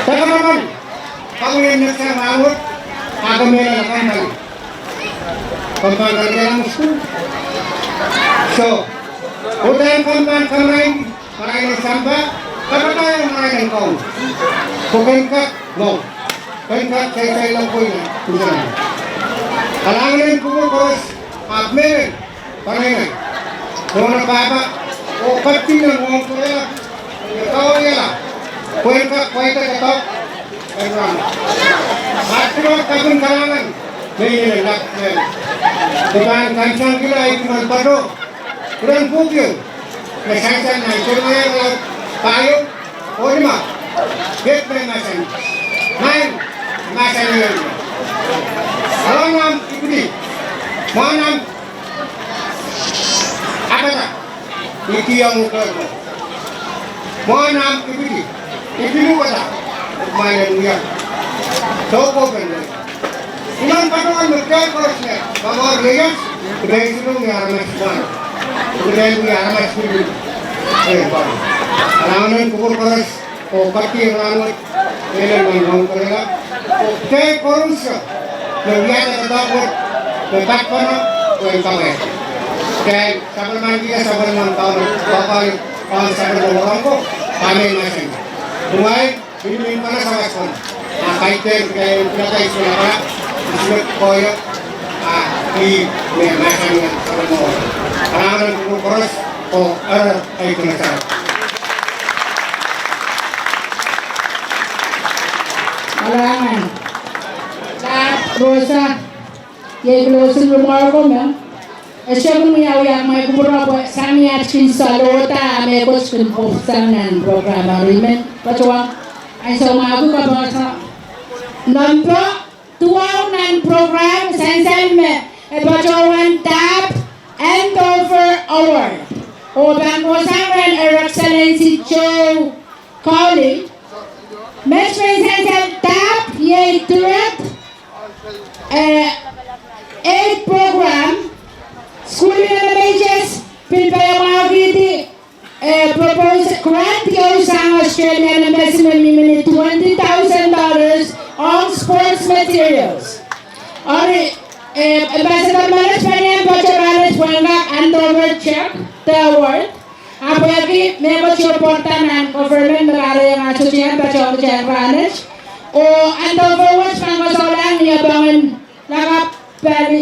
Saka naman, ako yung nagsarawat, ako may lalakang pagbagal ng school. So, utang kampan kamay, maray ng samba, kapatay maray ng kaon. Kukengkat, no. Kengkat, say lang po yun. Kalangan ko boss, meron, panay. Kung nagpapa, o pati ng mga kurela, ikaw nila. Pweida katok, at mga kabang kalangan, may nilalak nila. Diba, kansang kila ay kumalpado, kurang bugyo, nasansan na ito na yan, tayo, o lima, get may masan, 9, masan yun. Alam nga, ipili, mga nam, apata, ikiyang ukol mo. Mga nam, ipili, ipilu ka na, umayan mo yan. So, po ka na. Ilang patuan magkakos na, mga orlegas, kaya sulong yara mas buwan. Kaya yara mas buwan. Alam mo nun, kupur-kuras, o kati rangot ele manong kerela o te korusya lewiata tadabot letakpana o engkame dan sabal mandiga sabal mantau bapak kalau sabal orang ko kami masing mulai ini mana sama sekali kaiten kayak kita istilah disebut koyo di masing sabal mau orang koros o kayak kita Alangan. Kap Rosa. Ye closing remark ko ma'am. Siya kung yang may kumura po sa niya chin salota may ko sin hostan ng programa rin pacuang ay sa mga ko ba sa nampo tuwaw ng program sansal me e pacuang tap and over award o bang wasangan Her Excellency Joe Colley Match Sansal tap ye trip 8 program School Mages Pilpayamagiti proposed grant yung Australian investment limit $20,000 on sports materials. Ambassador Manas Panyam Pacharanes Wanga Andover check the award. Apa lagi mebot yung portan ng government magara yung asosyan Pachong Ranes o Andover West Pangasolan niya bangan nakapali